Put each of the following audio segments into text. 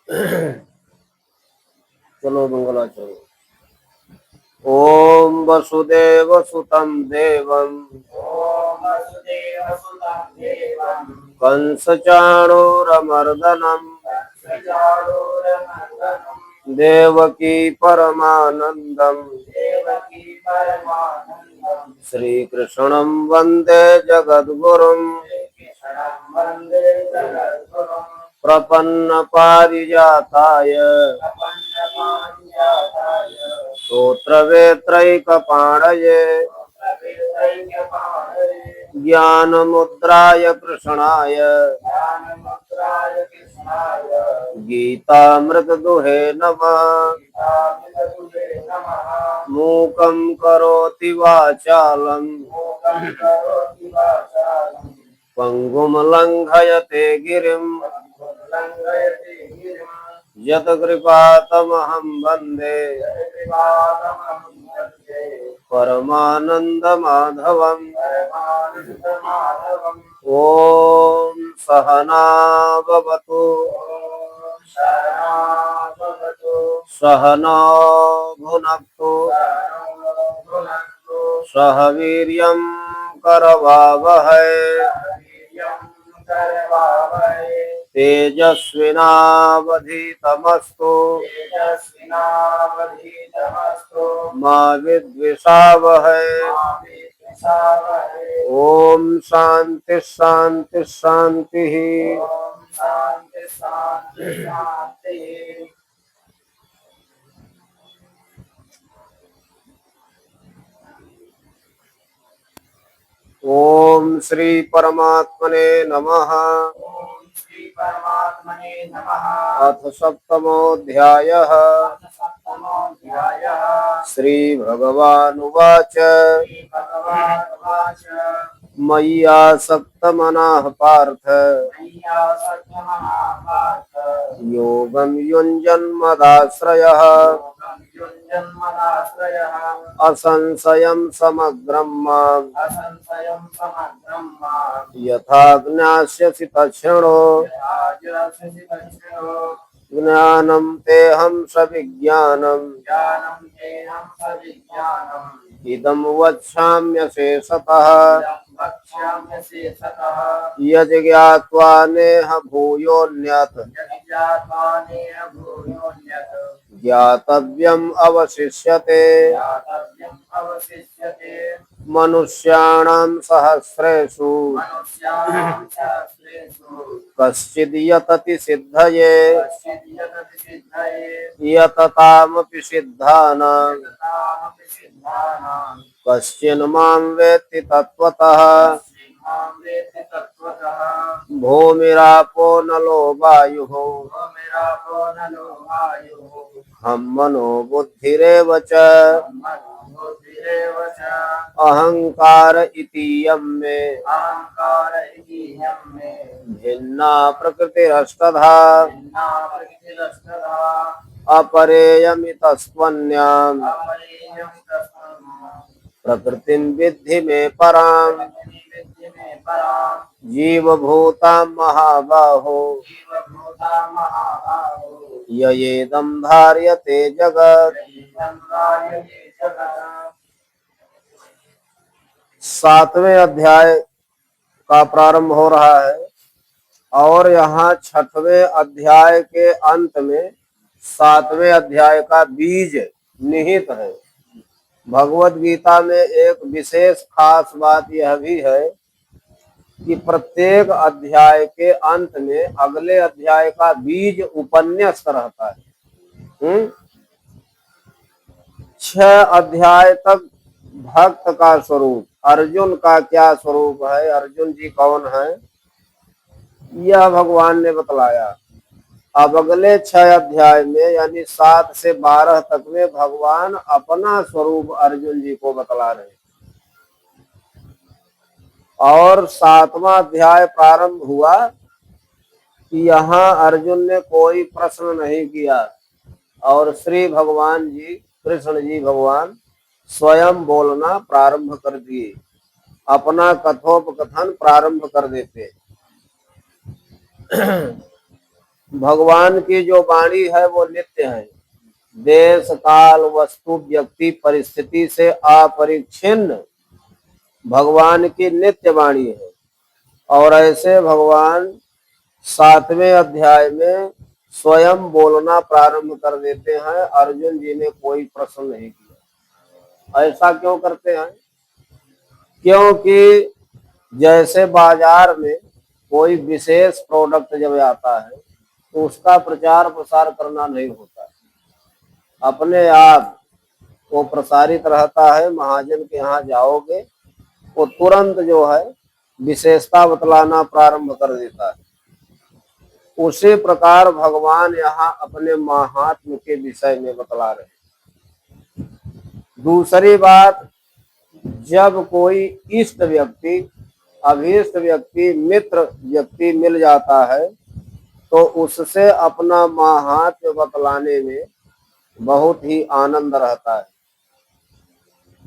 चलो मंगलाचरण। ओम वसुदेव सुतं देवं कंस चाणूरमर्दनम् देवकी परमानंदम् श्रीकृष्णं वन्दे जगद्गुरुम् प्रपन्न पारिजाताय स्तोत्रवेत्रैकपाणये ज्ञानमुद्राय कृष्णाय गीतामृतदुहे नमः। मूकं करोति वाचालं पंगुं लंघयते गिरिं यत्कृपातमहं वन्दे परमानन्दमाधवम्। ॐ सहना भवतु सहना भुनक्तु सह वीर्यं करवावहै तेजस्विनावधीतमस्तु मा विद्विषावहै। ओम शांति शांति शांति। ओम श्री परमात्मने नमः। अथ सप्तमोऽध्यायः। श्री भगवानुवाच मय्यासक्तमनः पार्थ योगं युञ्जन्मदाश्रयः असंशयं समग्रं माम् यथा ज्ञास्यसि तच्छृणु ज्ञानं तेऽहं सविज्ञानम् इदं वक्ष्याम्यशेषतः यद् ज्ञात्वा नेह भूयोऽन्यत् ज्ञातव्यम् अवशिष्यते। मनुष्याणां सहस्रेषु कश्चिद् यतति सिद्धये यततामपि सिद्धानां कश्चिन् मां वेत्ति तत्त्वतः। भूमिरापो नलो वायुः हम मनो बुद्धिरेव च अहंकार इतीयं मे भिन्ना प्रकृतिरष्टधा अपरेयमितस्त्वन्याम् प्रकृतिं विद्धि मे पराम्। जीवभूतां महाबाहो ययेदं धार्यते जगत्। सातवें अध्याय का प्रारंभ हो रहा है और यहाँ छठवें अध्याय के अंत में सातवें अध्याय का बीज निहित है। भगवत गीता में एक विशेष खास बात यह भी है कि प्रत्येक अध्याय के अंत में अगले अध्याय का बीज उपन्यस्त रहता है। 6 अध्याय तक भक्त का स्वरूप, अर्जुन का क्या स्वरूप है, अर्जुन जी कौन है, यह भगवान ने बतलाया। अब अगले 6 अध्याय में यानी 7 से 12 तक में भगवान अपना स्वरूप अर्जुन जी को बतला रहे हैं। और 7वां अध्याय प्रारंभ हुआ कि यहाँ अर्जुन ने कोई प्रश्न नहीं किया और श्री भगवान जी, कृष्ण जी भगवान स्वयं बोलना प्रारंभ कर दिए, अपना कथोपकथन प्रारंभ कर देते। भगवान की जो वाणी है वो नित्य है, देश काल वस्तु व्यक्ति परिस्थिति से अपरिच्छिन्न भगवान की नित्य वाणी है। और ऐसे भगवान 7वें अध्याय में स्वयं बोलना प्रारंभ कर देते हैं। अर्जुन जी ने कोई प्रश्न नहीं किया। ऐसा क्यों करते हैं? क्योंकि जैसे बाजार में कोई विशेष प्रोडक्ट जब आता है तो उसका प्रचार प्रसार करना नहीं होता, अपने आप वो प्रसारित रहता है। महाजन के यहाँ जाओगे वो तुरंत जो है विशेषता बतलाना प्रारंभ कर देता है। उसी प्रकार भगवान यहाँ अपने महात्म्य के विषय में बतला रहे हैं। दूसरी बात, जब कोई इष्ट व्यक्ति, अभीष्ट व्यक्ति, मित्र व्यक्ति मिल जाता है तो उससे अपना महात्म्य बतलाने में बहुत ही आनंद रहता है।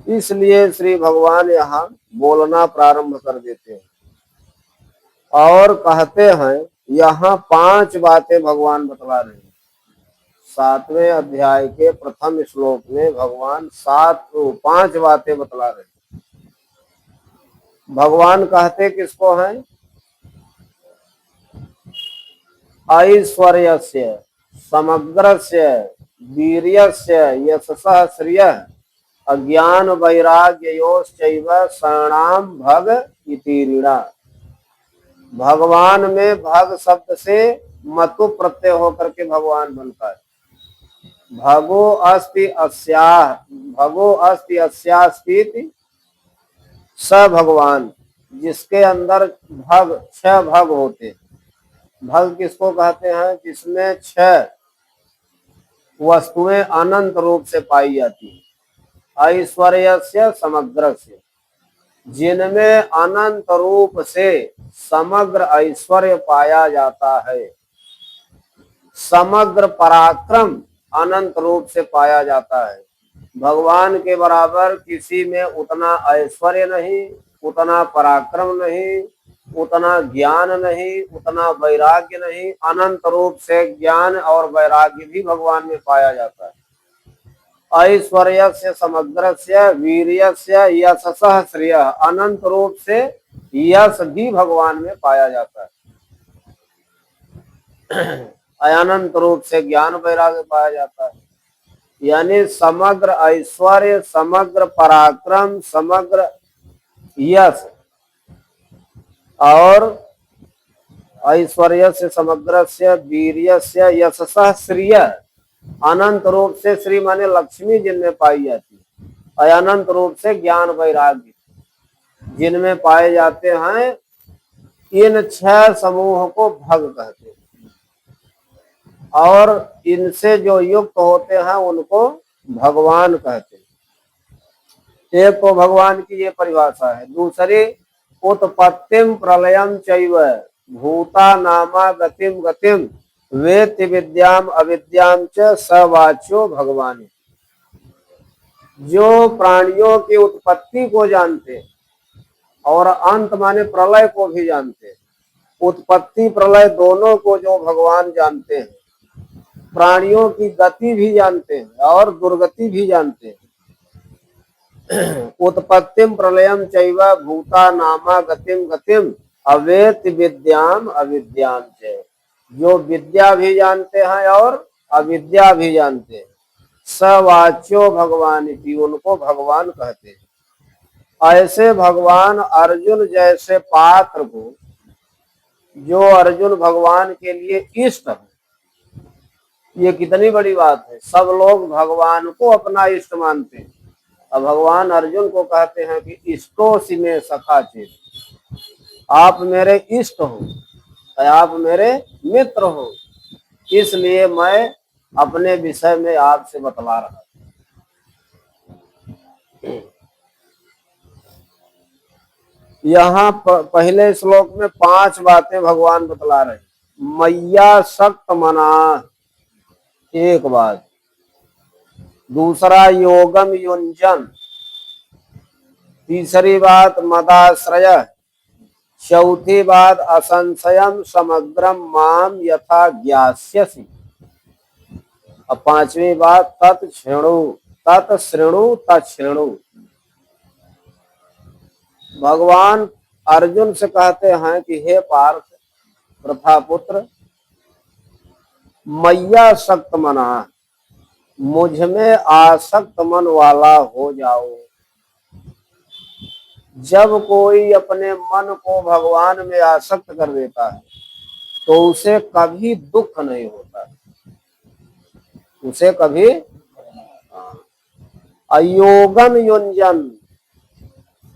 इसलिए श्री भगवान यहाँ बोलना प्रारंभ कर देते हैं और कहते हैं, यहाँ 5 बातें भगवान बतला रहे हैं। 7वें अध्याय के प्रथम श्लोक में भगवान 5 बातें बतला रहे हैं। भगवान कहते किसको हैं? ऐश्वर्यस्य समग्रस्य वीर्यस्य यशसः श्रियः अज्ञान वैराग्ययोश्चैव शरणाम भग इति ऋणा। भगवान में भग शब्द से मतु प्रत्यय होकर के भगवान बनता है। भगो अस्ति अस्यास्तीति स भगवान, जिसके अंदर भग 6 भग होते हैं। भग किसको कहते हैं? जिसमें 6 वस्तुएं अनंत रूप से पाई जाती है। ऐश्वर्यस्य समग्रस्य, जिनमें अनंत रूप से समग्र ऐश्वर्य पाया जाता है। समग्र पराक्रम अनंत रूप से पाया जाता है। भगवान के बराबर किसी में उतना ऐश्वर्य नहीं, उतना पराक्रम नहीं, उतना ज्ञान नहीं, उतना वैराग्य नहीं। अनंत रूप से ज्ञान और वैराग्य भी भगवान में पाया जाता है। ऐश्वर्यस्य समग्रस्य वीर्यस्य यशसः श्रियः, अनंत रूप से यश भी भगवान में पाया जाता है। अनंत रूप से ज्ञान वैराग्य पाया जाता है। यानी समग्र ऐश्वर्य, समग्र पराक्रम, समग्र यश और ऐश्वर्य से समग्र से वीर्य से यशसः श्रिय, अनंत रूप से श्री माने लक्ष्मी जिनमें पाई जाती है, अनंत रूप से ज्ञान वैराग्य जिनमें पाए जाते हैं। इन 6 समूह को भग कहते हैं और इनसे जो युक्त होते हैं उनको भगवान कहते हैं। एक तो भगवान की ये परिभाषा है। दूसरी, उत्पत्तिम प्रलयम चैव भूता नामा गतिम गतिम वेत्ति विद्याम अविद्याम च सवाच्यो भगवान। जो प्राणियों की उत्पत्ति को जानते हैं और अंत माने प्रलय को भी जानते हैं। उत्पत्ति प्रलय दोनों को जो भगवान जानते हैं, प्राणियों की गति भी जानते हैं और दुर्गति भी जानते हैं। उत्पत्तिम प्रलयम चैव भूता नामा गतिम गतिम अवेत्ति विद्याम अविद्याम च, जो विद्या भी जानते हैं और अविद्या भी जानते हैं। सवाच्यो भगवान इति, उनको भगवान कहते हैं। ऐसे भगवान अर्जुन जैसे पात्र को, जो अर्जुन भगवान के लिए इष्ट है, ये कितनी बड़ी बात है। सब लोग भगवान को अपना इष्ट मानते हैं और भगवान अर्जुन को कहते हैं कि इष्टोसि में सखा चेत, आप मेरे इष्ट हो, आप मेरे मित्र हो, इसलिए मैं अपने विषय में आपसे बतला रहा हूं। यहाँ पहले श्लोक में 5 बातें भगवान बतला रहे हैं। मैया सक्त मना, एक बात। दूसरा, योगम युंजन। तीसरी बात, मदाश्रय। चौथी बात असंशयम समग्रम माम यथा ज्ञास्यसि। अब पांचवी बात तत्शृणु तत्शृणु। भगवान अर्जुन से कहते हैं कि हे पार्थ प्रथापुत्र, मैया सक्त मना, मुझ में आसक्त मन वाला हो जाओ। जब कोई अपने मन को भगवान में आसक्त कर देता है तो उसे कभी दुख नहीं होता, उसे कभी अयोगम युंजन,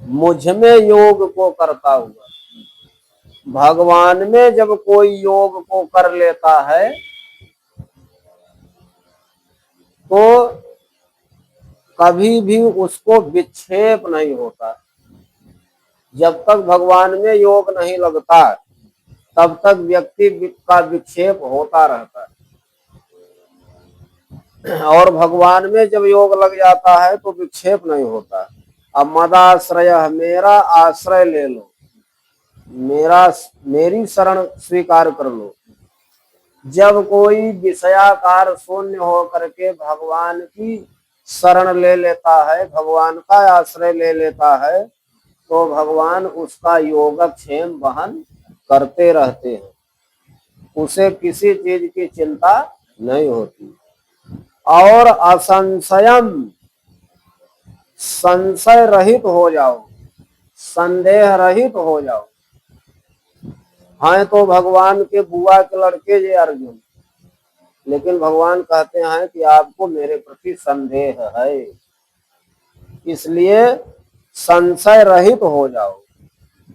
मुझ में योग को करता हुआ। भगवान में जब कोई योग को कर लेता है तो कभी भी उसको विक्षेप नहीं होता। जब तक भगवान में योग नहीं लगता तब तक व्यक्ति का विक्षेप होता रहता है, और भगवान में जब योग लग जाता है तो विक्षेप नहीं होता। अब मदाश्रय, मेरा आश्रय ले लो, मेरी शरण स्वीकार कर लो। जब कोई विषयाकार शून्य हो करके भगवान की शरण ले लेता है, भगवान का आश्रय ले लेता है, तो भगवान उसका योगक्षेम वहन करते रहते हैं, उसे किसी चीज की चिंता नहीं होती। और असंशयम, संशय रहित हो जाओ, संदेह रहित हो जाओ। हाँ तो भगवान के बुआ के लड़के ये अर्जुन, लेकिन भगवान कहते हैं कि आपको मेरे प्रति संदेह है, इसलिए संशय रहित हो जाओ।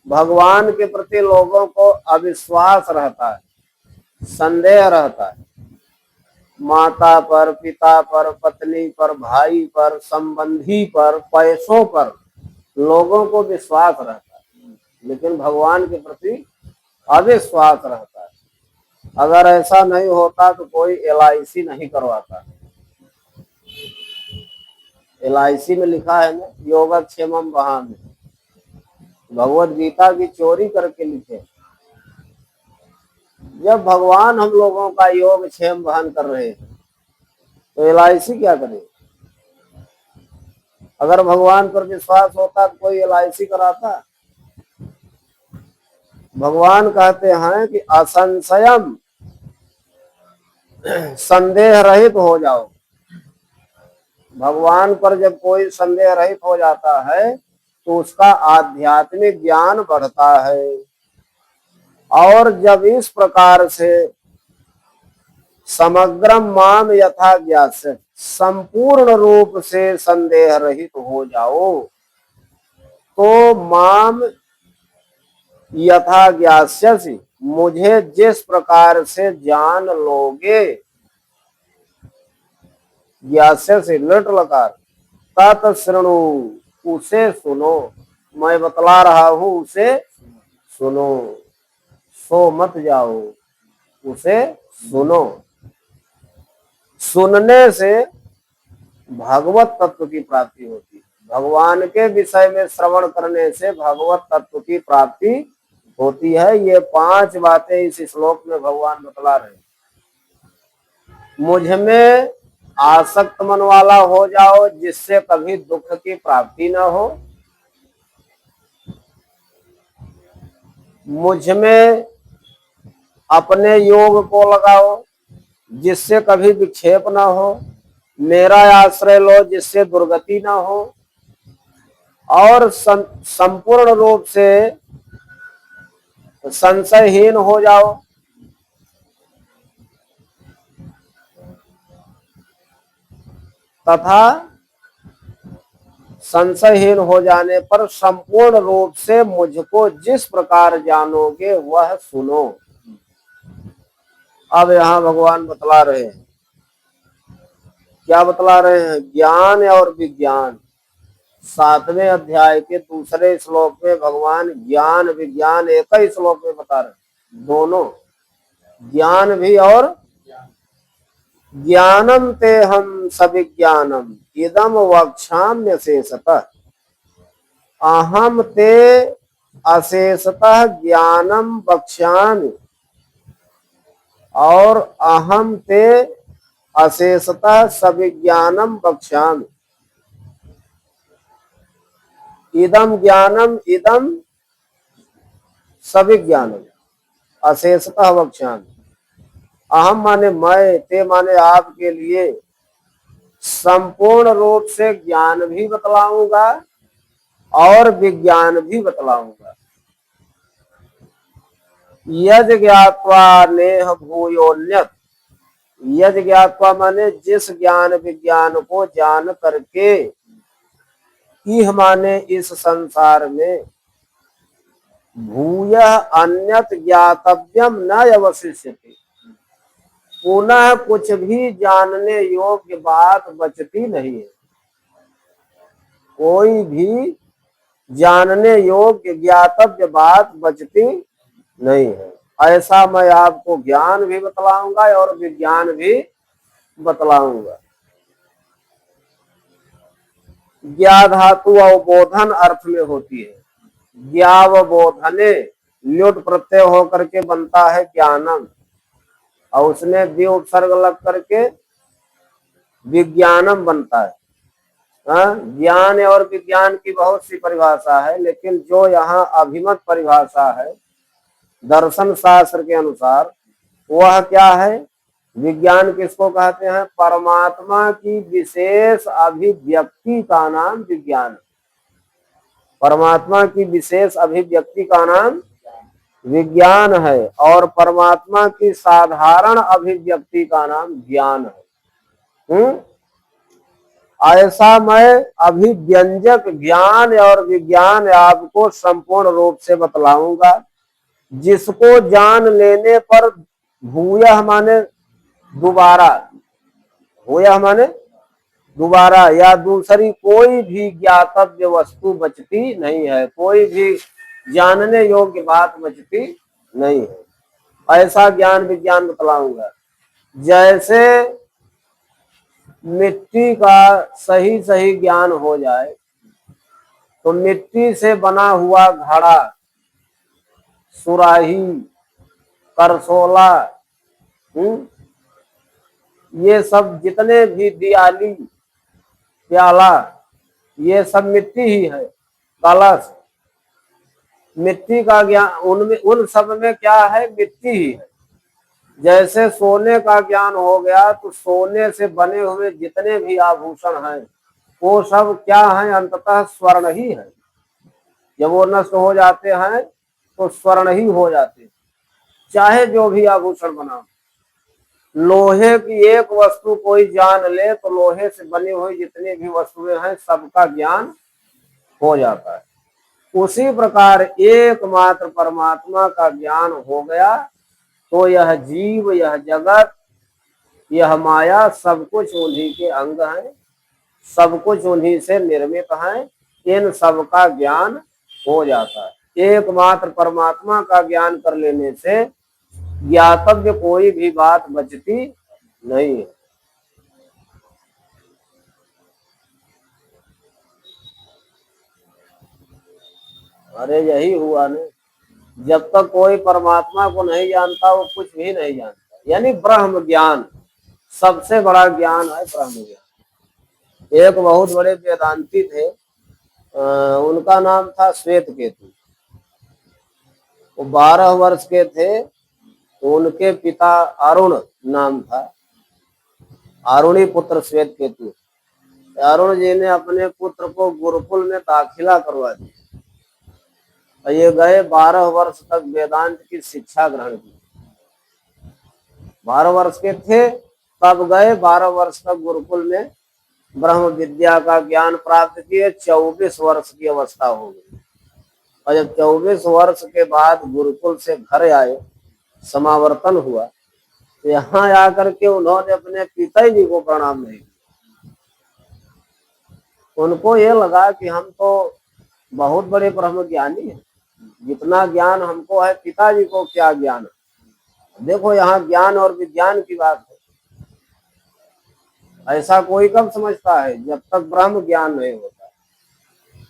भगवान के प्रति लोगों को अविश्वास रहता है, संदेह रहता है, माता पर, पिता पर, पत्नी पर, भाई पर, संबंधी पर, पैसों पर लोगों को विश्वास रहता है, लेकिन भगवान के प्रति अविश्वास रहता है। अगर ऐसा नहीं होता तो कोई LIC नहीं करवाता। LIC में लिखा है ना, योगक्षेमम वहां, भगवत गीता की चोरी करके लिखे। जब भगवान हम लोगों का योग क्षेम वहन कर रहे हैं तो LIC क्या करे? अगर भगवान पर विश्वास होता तो कोई LIC कराता? भगवान कहते हैं कि असंशयम, संदेह रहित हो जाओ। भगवान पर जब कोई संदेह रहित हो जाता है तो उसका आध्यात्मिक ज्ञान बढ़ता है। और जब इस प्रकार से समग्रम माम यथा ज्ञास्य, संपूर्ण रूप से संदेह रहित हो जाओ, तो माम यथा ज्ञास्यसि, मुझे जिस प्रकार से जान लोगे, ज्ञास्यसि लट लकार, तत्शृणु, उसे सुनो। मैं बतला रहा हूं उसे सुनो, सो मत जाओ, उसे सुनो। सुनने से भगवत तत्व की प्राप्ति होती है। भगवान के विषय में श्रवण करने से भगवत तत्व की प्राप्ति होती है। ये 5 बातें इस श्लोक में भगवान बतला रहे हैं। मुझ में आसक्त मन वाला हो जाओ, जिससे कभी दुख की प्राप्ति न हो। मुझ में अपने योग को लगाओ, जिससे कभी विक्षेप ना हो। मेरा आश्रय लो, जिससे दुर्गति ना हो। और संपूर्ण रूप से संशयहीन हो जाओ। तथा संशयहीन हो जाने पर संपूर्ण रूप से मुझको जिस प्रकार जानोगे वह सुनो। अब यहाँ भगवान बतला रहे हैं, क्या बतला रहे हैं? ज्ञान और विज्ञान। 7वें अध्याय के दूसरे श्लोक में भगवान ज्ञान विज्ञान एक ही श्लोक में बता रहे हैं, दोनों, ज्ञान भी और ज्ञानम ते हम सविज्ञानम इदम वक्षाम्य शेषतः, अहम ते अशेषतः ज्ञानम वक्ष्यामि और अहम ते अशेषतः सविज्ञानम वक्ष्यामि। इदम ज्ञानम इदम सविज्ञानम अशेषतः वक्ष्यामि। अहम माने मैं, ते माने आपके लिए संपूर्ण रूप से ज्ञान भी बतलाऊंगा और विज्ञान भी बतलाऊंगा। यद ज्ञात्वा नेह भूयोन्यत, यद ज्ञात्वा माने जिस ज्ञान विज्ञान को जान करके, इह माने इस संसार में, भूय अन्यत ज्ञातव्यम न अवशिष्यते, पुनः कुछ भी जानने योग्य बात बचती नहीं है। कोई भी जानने योग्य ज्ञातव्य बात बचती नहीं है। ऐसा मैं आपको ज्ञान भी बतलाऊंगा और विज्ञान भी बतलाऊंगा। ज्ञा धातु अवबोधन अर्थ में होती है। ज्ञावबोधने ल्युट प्रत्यय होकर के बनता है ज्ञानम, और उसमें भी उपसर्ग लग करके विज्ञानम बनता है। ज्ञान और विज्ञान की बहुत सी परिभाषा है, लेकिन जो यहाँ अभिमत परिभाषा है दर्शन शास्त्र के अनुसार, वह क्या है? विज्ञान किसको कहते हैं? परमात्मा की विशेष अभिव्यक्ति का नाम विज्ञान। परमात्मा की विशेष अभिव्यक्ति का नाम विज्ञान है, और परमात्मा की साधारण अभिव्यक्ति का नाम ज्ञान है। ऐसा मैं अभिव्यंजक ज्ञान और विज्ञान आपको संपूर्ण रूप से बतलाऊंगा, जिसको जान लेने पर भूयः माने दोबारा, भूयः माने दोबारा या दूसरी कोई भी ज्ञातव्य वस्तु बचती नहीं है, कोई भी जानने योग्य बात बचती नहीं है। ऐसा ज्ञान विज्ञान बतलाऊंगा। जैसे मिट्टी का सही सही ज्ञान हो जाए तो मिट्टी से बना हुआ घड़ा, सुराही, करसोला, ये सब जितने भी दियाली, प्याला, ये सब मिट्टी ही है। कलश, मिट्टी का ज्ञान, उनमें उन सब में क्या है? मिट्टी ही है। जैसे सोने का ज्ञान हो गया तो सोने से बने हुए जितने भी आभूषण हैं वो सब क्या है? अंततः स्वर्ण ही है। जब वो नष्ट हो जाते हैं तो स्वर्ण ही हो जाते हैं, चाहे जो भी आभूषण बनाओ। लोहे की एक वस्तु कोई जान ले तो लोहे से बनी हुई जितनी भी वस्तुएं हैं सबका ज्ञान हो जाता है। उसी प्रकार एकमात्र परमात्मा का ज्ञान हो गया तो यह जीव, यह जगत, यह माया सब कुछ उन्हीं के अंग हैं, सब कुछ उन्हीं से निर्मित हैं। इन सब का ज्ञान हो जाता है। एकमात्र परमात्मा का ज्ञान कर लेने से ज्ञातव्य कोई भी बात बचती नहीं है। अरे यही हुआ ना, जब तक कोई परमात्मा को नहीं जानता वो कुछ भी नहीं जानता। यानी ब्रह्म ज्ञान सबसे बड़ा ज्ञान है, ब्रह्म ज्ञान। एक बहुत बड़े वेदांती थे, उनका नाम था श्वेत केतु। वो 12 वर्ष के थे तो उनके पिता अरुण नाम था, अरुणी पुत्र श्वेत केतु। अरुण जी ने अपने पुत्र को गुरुकुल में दाखिला करवा दिया। ये गए 12 वर्ष तक वेदांत की शिक्षा ग्रहण की। 12 वर्ष के थे तब गए, 12 वर्ष तक गुरुकुल में ब्रह्म विद्या का ज्ञान प्राप्त किए। 24 वर्ष की अवस्था हो गई, और जब 24 वर्ष के बाद गुरुकुल से घर आए, समावर्तन हुआ, तो यहाँ आकर के उन्होंने अपने पिताजी को प्रणाम नहीं किया। उनको ये लगा कि हम तो बहुत बड़े ब्रह्म ज्ञानी हैं, जितना ज्ञान हमको है पिताजी को क्या ज्ञान है। देखो यहाँ ज्ञान और विज्ञान की बात है। ऐसा कोई कब समझता है? जब तक ब्रह्म ज्ञान नहीं होता।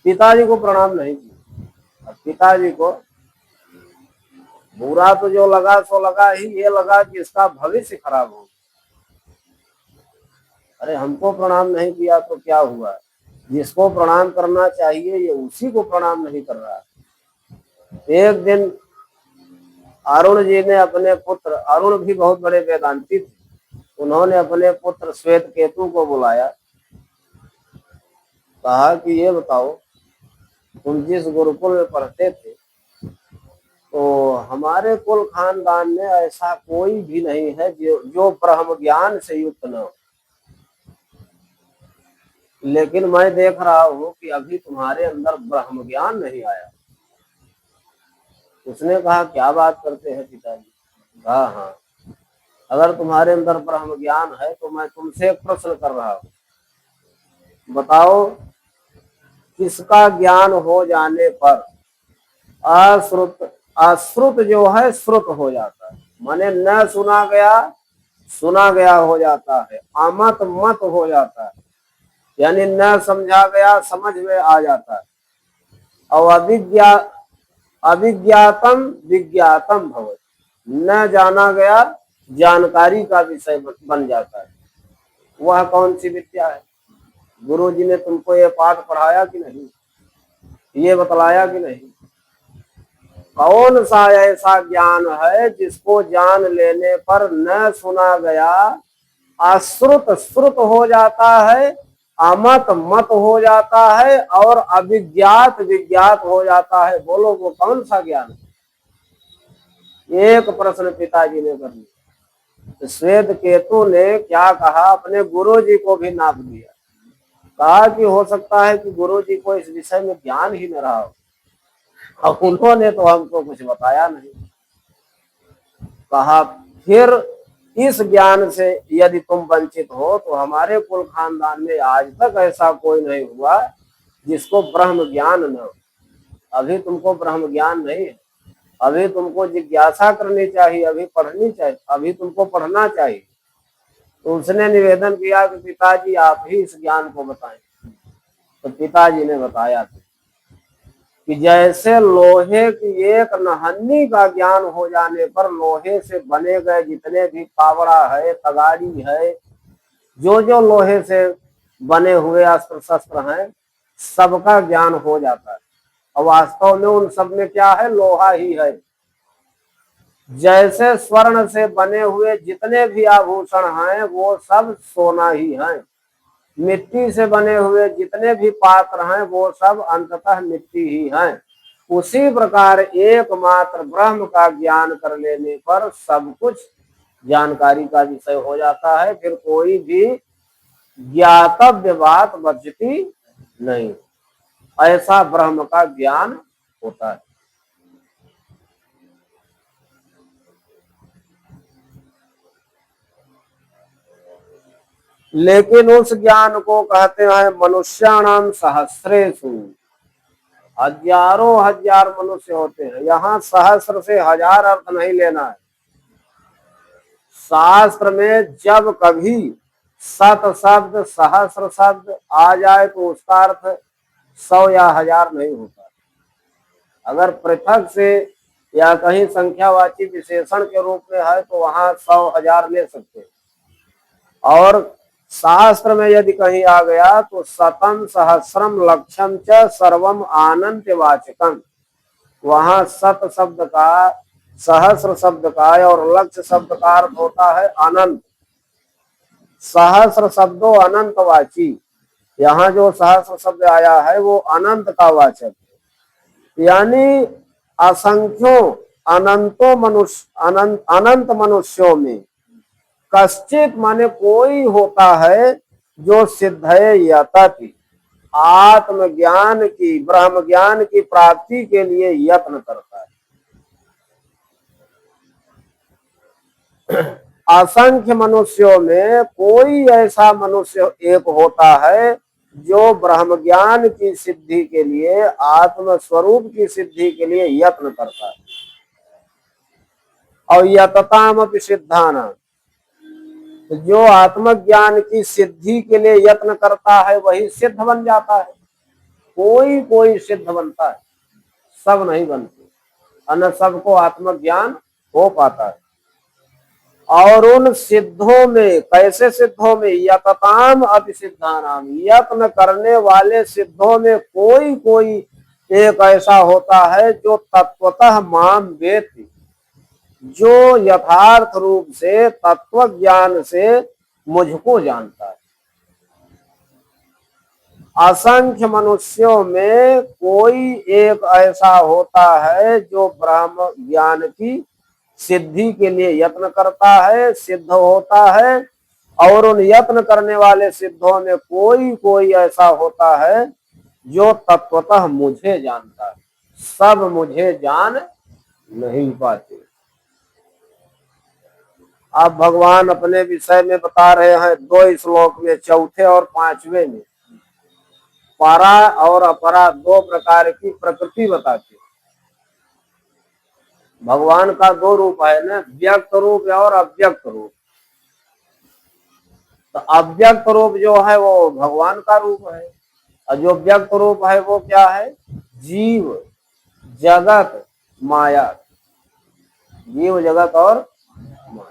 पिताजी को प्रणाम नहीं किया। अब पिताजी को बुरा तो जो लगा सो लगा ही, ये लगा कि इसका भविष्य खराब हो। अरे हमको प्रणाम नहीं किया तो क्या हुआ, जिसको प्रणाम करना चाहिए ये उसी को प्रणाम नहीं कर रहा। एक दिन अरुण जी ने अपने पुत्र, अरुण भी बहुत बड़े वेदांती थे, उन्होंने अपने पुत्र श्वेत केतु को बुलाया, कहा कि ये बताओ तुम जिस गुरुकुल में पढ़ते थे तो हमारे कुल खानदान में ऐसा कोई भी नहीं है जो ब्रह्म ज्ञान से युक्त न हो, लेकिन मैं देख रहा हूं कि अभी तुम्हारे अंदर ब्रह्म ज्ञान नहीं आया। उसने कहा क्या बात करते हैं पिताजी। कहा हाँ, अगर तुम्हारे अंदर ब्रह्म ज्ञान है तो मैं तुमसे एक प्रश्न कर रहा हूं, बताओ किसका ज्ञान हो जाने पर अश्रुत जो है श्रुत हो जाता है, माने न सुना गया हो जाता है, अमत मत हो जाता है, यानी न समझा गया समझ में आ जाता है, और अविज्ञातम विज्ञातम भवति, न जाना गया जानकारी का विषय बन जाता है। वह कौन सी विद्या है? गुरु जी ने तुमको ये पाठ पढ़ाया कि नहीं, ये बतलाया कि नहीं? कौन सा ऐसा ज्ञान है जिसको जान लेने पर न सुना गया अश्रुत श्रुत हो जाता है, अमत मत हो जाता है, और अविज्ञात विज्ञात हो जाता है? बोलो वो कौन सा ज्ञान है? एक प्रश्न पिताजी ने कर लिया। तो श्वेत केतु ने क्या कहा, अपने गुरु जी को भी नाप दिया, कहा कि हो सकता है कि गुरु जी को इस विषय में ज्ञान ही न रहा हो, अब उन्होंने तो हमको कुछ बताया नहीं। कहा फिर इस ज्ञान से यदि तुम वंचित हो तो हमारे कुल खानदान में आज तक ऐसा कोई नहीं हुआ जिसको ब्रह्म ज्ञान न हो। अभी तुमको ब्रह्म ज्ञान नहीं है, अभी तुमको जिज्ञासा करनी चाहिए, अभी पढ़नी चाहिए, अभी तुमको पढ़ना चाहिए। तो उसने निवेदन किया कि पिताजी आप ही इस ज्ञान को बताएं। तो पिताजी ने बताया कि जैसे लोहे की एक नहन्नी का ज्ञान हो जाने पर लोहे से बने गए जितने भी फावड़ा है, तगाड़ी है, जो लोहे से बने हुए अस्त्र शस्त्र हैं, सबका ज्ञान हो जाता है, और वास्तव में उन सब में क्या है, लोहा ही है। जैसे स्वर्ण से बने हुए जितने भी आभूषण हैं वो सब सोना ही है, मिट्टी से बने हुए जितने भी पात्र हैं वो सब अंततः मिट्टी ही हैं। उसी प्रकार एकमात्र ब्रह्म का ज्ञान कर लेने पर सब कुछ जानकारी का विषय हो जाता है, फिर कोई भी ज्ञातव्य बात बचती नहीं। ऐसा ब्रह्म का ज्ञान होता है। लेकिन उस ज्ञान को कहते हैं मनुष्याणाम सहस्रेषु, हजारों हजार मनुष्य होते हैं। यहाँ सहस्र से हजार अर्थ नहीं लेना है। शास्त्र में जब कभी शत शब्द सहस्र शब्द आ जाए तो उसका अर्थ 100 या 1000 नहीं होता। अगर पृथक से या कहीं संख्यावाची विशेषण के रूप में है तो वहां 100 1000 ले सकते हैं, और शास्त्र में यदि कहीं आ गया तो शतम सहस्रम लक्षम च सर्वम आनंद वाचकम, वहां शत शब्द का, सहस्र शब्द का और लक्ष्य शब्द का अर्थ होता है अनंत। सहस्र शब्दों अनंतवाची, यहाँ जो सहस्र शब्द आया है वो अनंत का वाचक है, यानी असंख्यों अनंतों मनुष्य, अनंत मनुष्यों में कश्चित माने कोई होता है जो सिद्धये यतति, आत्मज्ञान की, ब्रह्म ज्ञान की प्राप्ति के लिए यत्न करता है। असंख्य मनुष्यों में कोई ऐसा मनुष्य एक होता है जो ब्रह्म ज्ञान की सिद्धि के लिए, आत्म स्वरूप की सिद्धि के लिए यत्न करता है। और यततामपि सिद्धानां, जो आत्मज्ञान की सिद्धि के लिए यत्न करता है वही सिद्ध बन जाता है। कोई कोई सिद्ध बनता है, सब नहीं बनते, अन्य सबको आत्मज्ञान हो पाता है। और उन सिद्धों में, कैसे सिद्धों में, यतताम अति सिद्धानाम, यत्न करने वाले सिद्धों में कोई कोई एक ऐसा होता है जो तत्वतः माम वेत्ति, जो यथार्थ रूप से तत्व ज्ञान से मुझको जानता है। असंख्य मनुष्यों में कोई एक ऐसा होता है जो ब्रह्म ज्ञान की सिद्धि के लिए यत्न करता है, सिद्ध होता है। और उन यत्न करने वाले सिद्धों में कोई कोई ऐसा होता है जो तत्वतः मुझे जानता है। सब मुझे जान नहीं पाते। अब भगवान अपने विषय में बता रहे हैं 2 श्लोक में, चौथे और 5वें में परा और अपरा 2 प्रकार की प्रकृति बताते। भगवान का 2 रूप है ना, व्यक्त रूप और अव्यक्त रूप। तो अव्यक्त रूप जो है वो भगवान का रूप है, और जो व्यक्त रूप है वो क्या है? जीव जगत माया, जीव जगत और माया।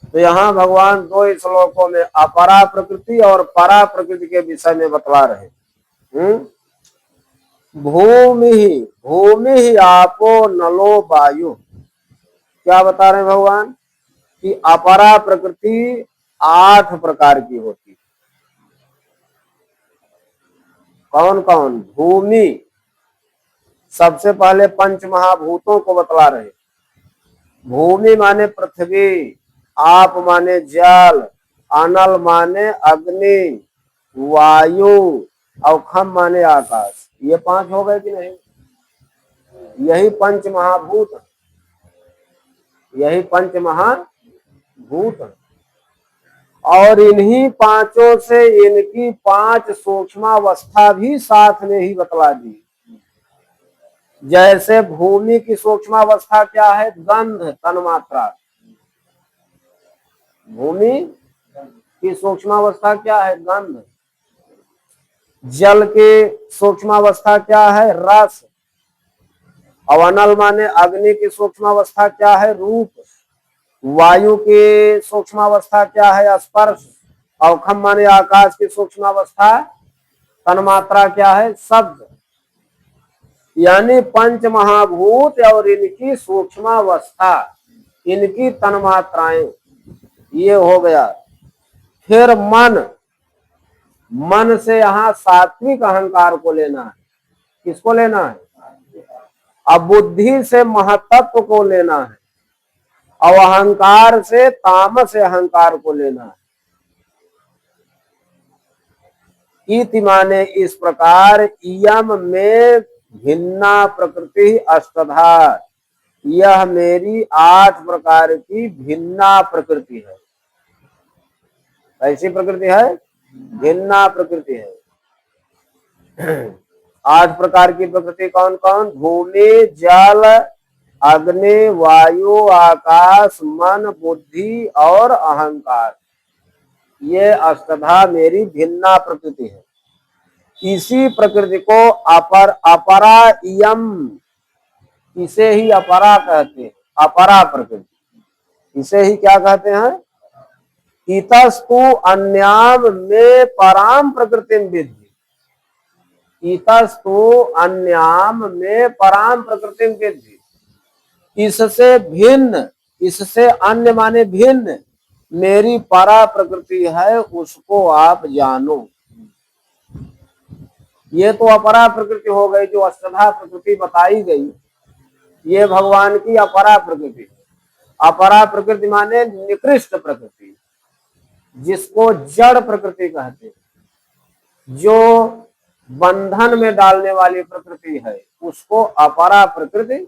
तो यहाँ भगवान 2 श्लोकों में अपरा प्रकृति और परा प्रकृति के विषय में बतला रहे। भूमि आपो नलो वायु, क्या बता रहे हैं भगवान कि अपरा प्रकृति 8 प्रकार की होती है। कौन कौन? भूमि, सबसे पहले 5 महाभूतों को बतला रहे। भूमि माने पृथ्वी, आप माने जल, अनल माने अग्नि, वायु और खम माने आकाश। ये 5 हो गए कि नहीं? यही 5 महाभूत, यही 5 महाभूत। और इन्हीं 5 से इनकी 5 सूक्ष्मावस्था भी साथ में ही बतला दी। जैसे भूमि की सूक्ष्मावस्था क्या है? गंध, तन्मात्रा। भूमि की सूक्ष्मावस्था क्या है? गंध। जल की सूक्ष्मावस्था क्या है? रस। और अनल माने अग्नि की सूक्ष्मावस्था क्या है? रूप। वायु की सूक्ष्मावस्था क्या है? स्पर्श। और खम माने आकाश की सूक्ष्मावस्था तन्मात्रा क्या है? शब्द। यानी 5 महाभूत और इनकी सूक्ष्मावस्था, इनकी तन्मात्राएं, ये हो गया। फिर मन, मन से यहाँ सात्विक अहंकार को लेना है। किसको लेना है? अब बुद्धि से महतत्व को लेना है, और अहंकार से तामस अहंकार को लेना है। इति माने इस प्रकार, इयम में भिन्ना प्रकृति अष्टधा, यह मेरी 8 प्रकार की भिन्ना प्रकृति है। कैसी प्रकृति है? भिन्ना प्रकृति है। 8 प्रकार की प्रकृति कौन कौन? भूमि, जल, अग्नि, वायु, आकाश, मन, बुद्धि और अहंकार। ये अष्टधा मेरी भिन्ना प्रकृति है। इसी प्रकृति को अपरा इयम, इसे ही अपरा कहते हैं। अपरा प्रकृति, इसे ही क्या कहते हैं? इतस्तु अन्याम में पराम प्रकृति विद्धि, इतस्तु अन्याम में पराम प्रकृति विद्धि। इससे भिन्न, इससे अन्य माने भिन्न, मेरी परा प्रकृति है, उसको आप जानो। ये तो अपरा प्रकृति हो गई, जो अष्टधा प्रकृति बताई गई, ये भगवान की अपरा प्रकृति। अपरा प्रकृति माने निकृष्ट प्रकृति, जिसको जड़ प्रकृति कहते हैं, जो बंधन में डालने वाली प्रकृति है, उसको अपरा प्रकृति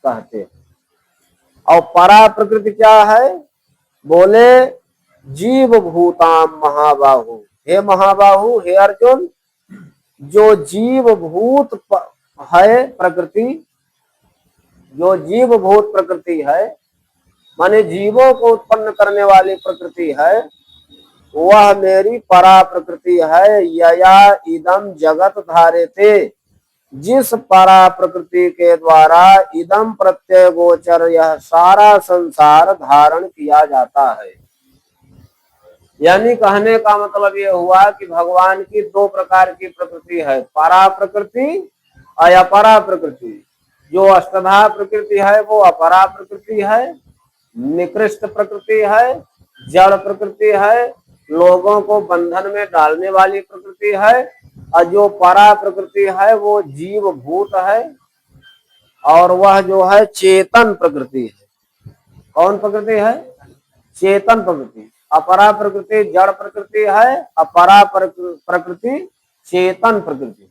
कहते हैं। और परा प्रकृति क्या है? बोले जीव भूताम महाबाहु। हे महाबाहु, हे अर्जुन, जो जीव भूत है प्रकृति, जो जीव भूत प्रकृति है, माने जीवों को उत्पन्न करने वाली प्रकृति है, वह मेरी परा प्रकृति है। यया इदम जगत धारेते, जिस परा प्रकृति के द्वारा इदम प्रत्यय गोचर यह सारा संसार धारण किया जाता है। यानी कहने का मतलब ये हुआ कि भगवान की दो प्रकार की प्रकृति है, परा प्रकृति और अपरा प्रकृति। जो अष्टधा प्रकृति है वो अपरा प्रकृति है, निकृष्ट प्रकृति है, जड़ प्रकृति है, लोगों को बंधन में डालने वाली प्रकृति है। और जो परा प्रकृति है वो जीव भूत है और वह जो है चेतन प्रकृति है। कौन प्रकृति है? चेतन प्रकृति। अपरा प्रकृति जड़ प्रकृति है, अपरा प्रकृति चेतन प्रकृति।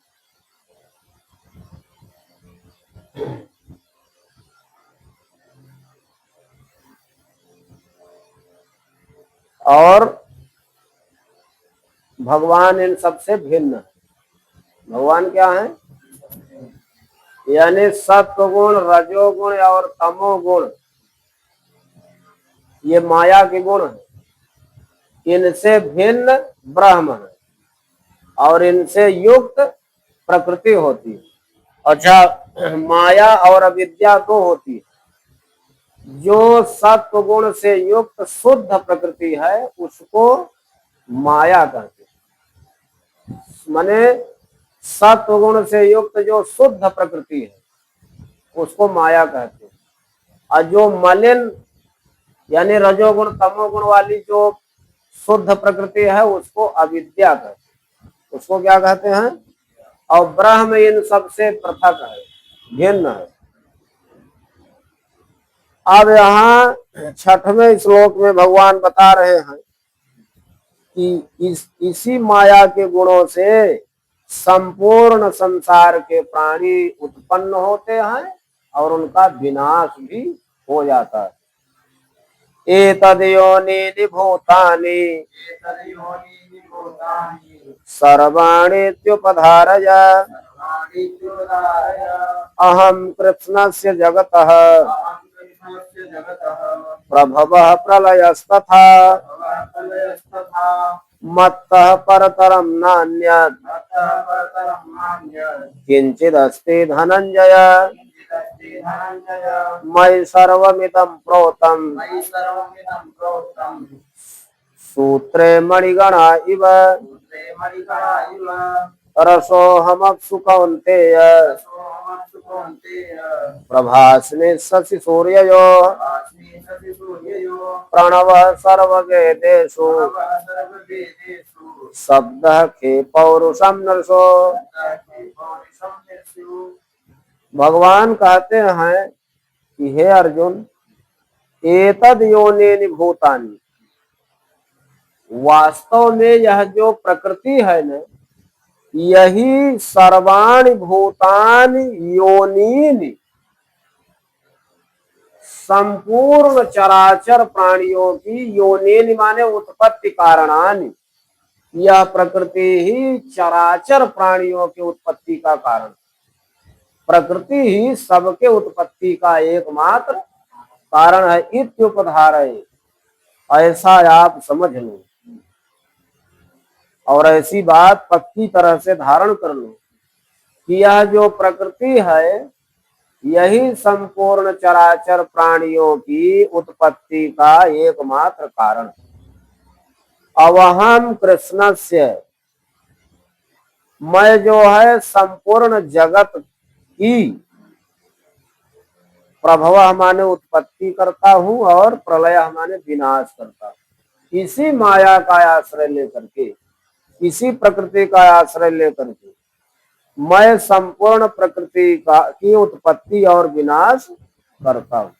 और भगवान इन सबसे भिन्न है। भगवान क्या है? यानी सत्व गुण, रजोगुण और तमोगुण ये माया के गुण है। इनसे भिन्न ब्रह्म है और इनसे युक्त प्रकृति होती है। अच्छा, माया और अविद्या दो होती है। जो सत्व गुण से युक्त शुद्ध प्रकृति है उसको माया कहते हैं। माने सत्व गुण से युक्त जो शुद्ध प्रकृति है उसको माया कहते हैं। और जो मलिन यानी रजोगुण तमोगुण वाली जो शुद्ध प्रकृति है उसको अविद्या कहते हैं। उसको क्या कहते हैं? और ब्रह्म इन सबसे पृथक है, भिन्न है। अब यहाँ छठवें श्लोक में भगवान बता रहे हैं कि इसी माया के गुणों से संपूर्ण संसार के प्राणी उत्पन्न होते हैं और उनका विनाश भी हो जाता है। एतद् योनीनि भूतानि सर्वाणीत्युपधारय अहं कृत्स्नस्य जगतः प्रभवः प्रलयस्तथा मत्तः परतरं नान्यत् किंचिदस्ति धनंजय मयि सर्वमिदं प्रोतं सूत्रे मणिगणा इव रसोऽहमप्सु कौन्तेय प्रभास्मि शशि सूर्ययोः प्रणवः सर्ववेदेषु शब्दः खे पौरुषं नरसो। भगवान कहते हैं कि हे अर्जुन, एतद् योनीनि भूतानि, वास्तव में यह जो प्रकृति है न, यही सर्वाणि भूतानि योनीनि, संपूर्ण चराचर प्राणियों की, योनीनि माने उत्पत्ति कारणानि, यह प्रकृति ही चराचर प्राणियों की उत्पत्ति का कारण। प्रकृति ही सबके उत्पत्ति का एकमात्र कारण है। इत्युपधारय, ऐसा आप समझ लो और ऐसी बात पक्की तरह से धारण कर लो कि यह जो प्रकृति है यही संपूर्ण चराचर प्राणियों की उत्पत्ति का एकमात्र कारण। अवहम कृष्णस्य, मैं जो है संपूर्ण जगत की, प्रभव माने उत्पत्ति करता हूँ और प्रलय माने विनाश करता हूँ। इसी माया का आश्रय लेकर के, इसी प्रकृति का आश्रय लेकर के मैं संपूर्ण प्रकृति की उत्पत्ति और विनाश करता हूँ।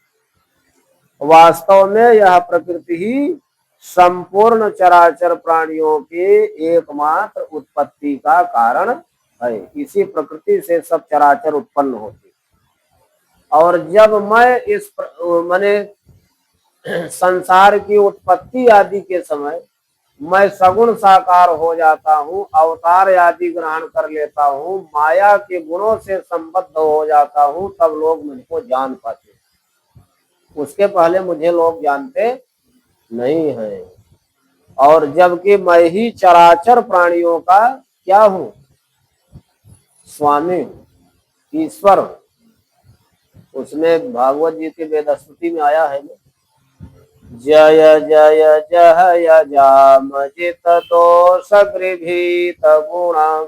वास्तव में यह प्रकृति ही संपूर्ण चराचर प्राणियों के एकमात्र उत्पत्ति का कारण है। इसी प्रकृति से सब चराचर उत्पन्न होते। और जब मैं इस माने संसार की उत्पत्ति आदि के समय मैं सगुण साकार हो जाता हूँ, अवतार आदि ग्रहण कर लेता हूँ, माया के गुणों से संबद्ध हो जाता हूँ, तब लोग मुझको जान पाते। उसके पहले मुझे लोग जानते नहीं है। और जबकि मैं ही चराचर प्राणियों का क्या हूँ? स्वामी हूँ। ईश्वर, उसमें भागवत जी के वेद स्तुति में आया है ना, जय जय जय जामजित दोष गृभीत गुणम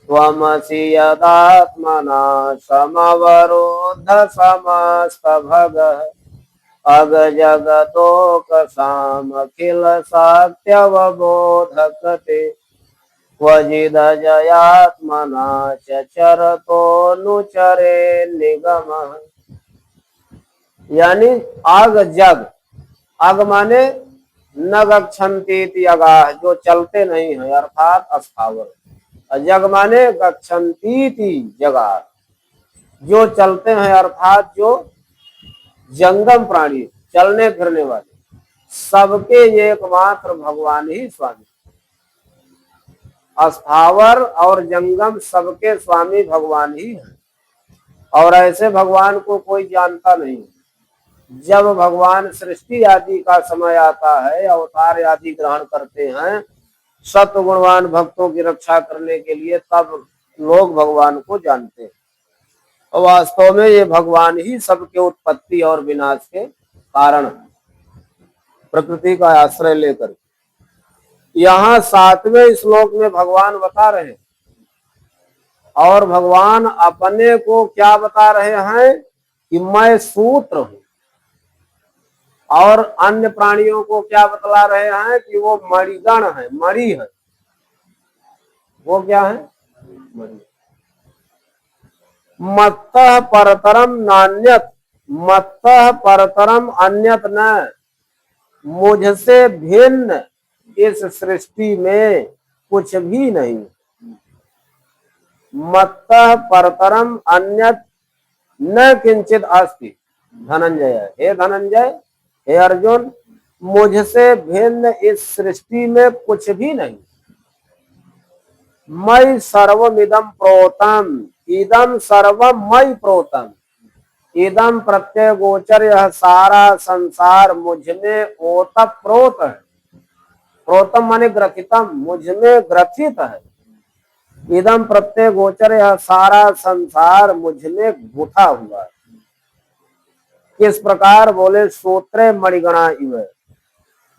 त्वमसि यदात्मना समवरोध समस्त भग अग जगतोक सामखिल सत्यवबोधकते क्वचिद जयात्मना चरतोनुचरे निगम। यानी आग जग, आग माने न गच्छन्ति अगाह, जो चलते नहीं है अर्थात अस्थावर। जग माने गच्छन्ति जगह, जो चलते हैं अर्थात जो जंगम प्राणी, चलने फिरने वाले, सबके एकमात्र भगवान ही स्वामी। अस्थावर और जंगम सबके स्वामी भगवान ही है, और ऐसे भगवान को कोई जानता नहीं। जब भगवान सृष्टि आदि का समय आता है, अवतार आदि ग्रहण करते हैं सत्व गुणवान भक्तों की रक्षा करने के लिए, तब लोग भगवान को जानते हैं। और वास्तव में ये भगवान ही सबके उत्पत्ति और विनाश के कारण है, प्रकृति का आश्रय लेकर। यहाँ 7वें श्लोक में भगवान बता रहे हैं, और भगवान अपने को क्या बता रहे हैं कि मैं सूत्र हूं, और अन्य प्राणियों को क्या बतला रहे हैं कि वो मणिगण है, मणि है। वो क्या है? मणि। मत्तः परतरम नान्यत, मत्तः परतरम अन्यत न, मुझसे भिन्न इस सृष्टि में कुछ भी नहीं। मत्तः परतरम अन्यत न किंचित अस्ति धनंजय। हे धनंजय, हे अर्जुन, मुझसे भिन्न इस सृष्टि में कुछ भी नहीं। मयि सर्वमिदं प्रोतम, इदम सर्वम मयि प्रोतम, इदम प्रत्यय गोचर, यह सारा संसार मुझमें ओतप्रोत है। प्रोतम माने ग्रथितम, मुझमें ग्रथित है। इदम प्रत्यय गोचर, यह सारा संसार मुझमें घुटा हुआ है। किस प्रकार? बोले सूत्रे मणिगणा इव,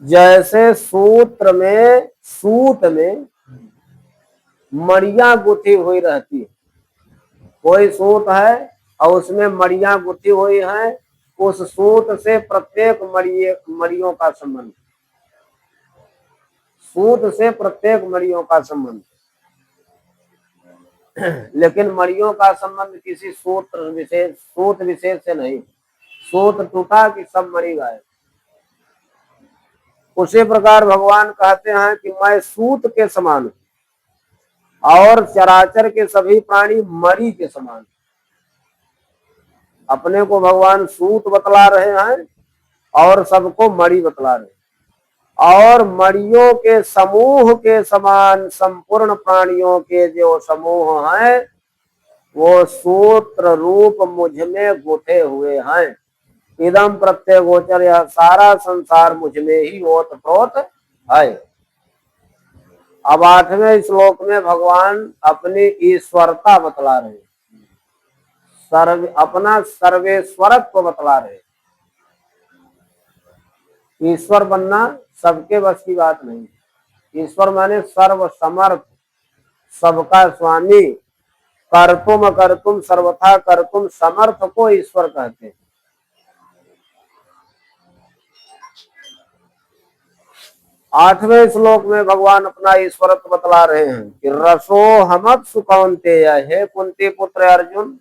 जैसे सूत्र में, सूत में मणियां गुथी हुई रहती है। कोई सूत है और उसमें मणियां गुथी हुई हैं, उस सूत से प्रत्येक मणियों का संबंध, सूत से प्रत्येक मणियों का संबंध। लेकिन मणियों का संबंध किसी सूत विशेष से नहीं। सूत टूटा कि सब मणि गए। उसी प्रकार भगवान कहते हैं कि मैं सूत के समान हूं, और चराचर के सभी प्राणी मणि के समान। अपने को भगवान सूत बतला रहे हैं और सबको मणि बतला रहे हैं। और मणियों के समूह के समान संपूर्ण प्राणियों के जो समूह हैं, वो सूत्र रूप मुझ में गुथे हुए हैं। इदम प्रत्यय गोचर, यह सारा संसार मुझ में ही ओतप्रोत है। अब 8वें श्लोक में भगवान अपनी ईश्वरता बतला रहे, अपना सर्वेश्वरत्व बतला रहे। ईश्वर बनना सबके बस की बात नहीं। ईश्वर माने सर्व समर्थ, सबका स्वामी, कर्तुम अकर्तुम सर्वथा कर्तुम समर्थ को ईश्वर कहते हैं। 8वें श्लोक में भगवान अपना ईश्वरत्व बतला रहे हैं कि रसो हमत्सु कौन्तेय, हे कुंती पुत्र अर्जुन,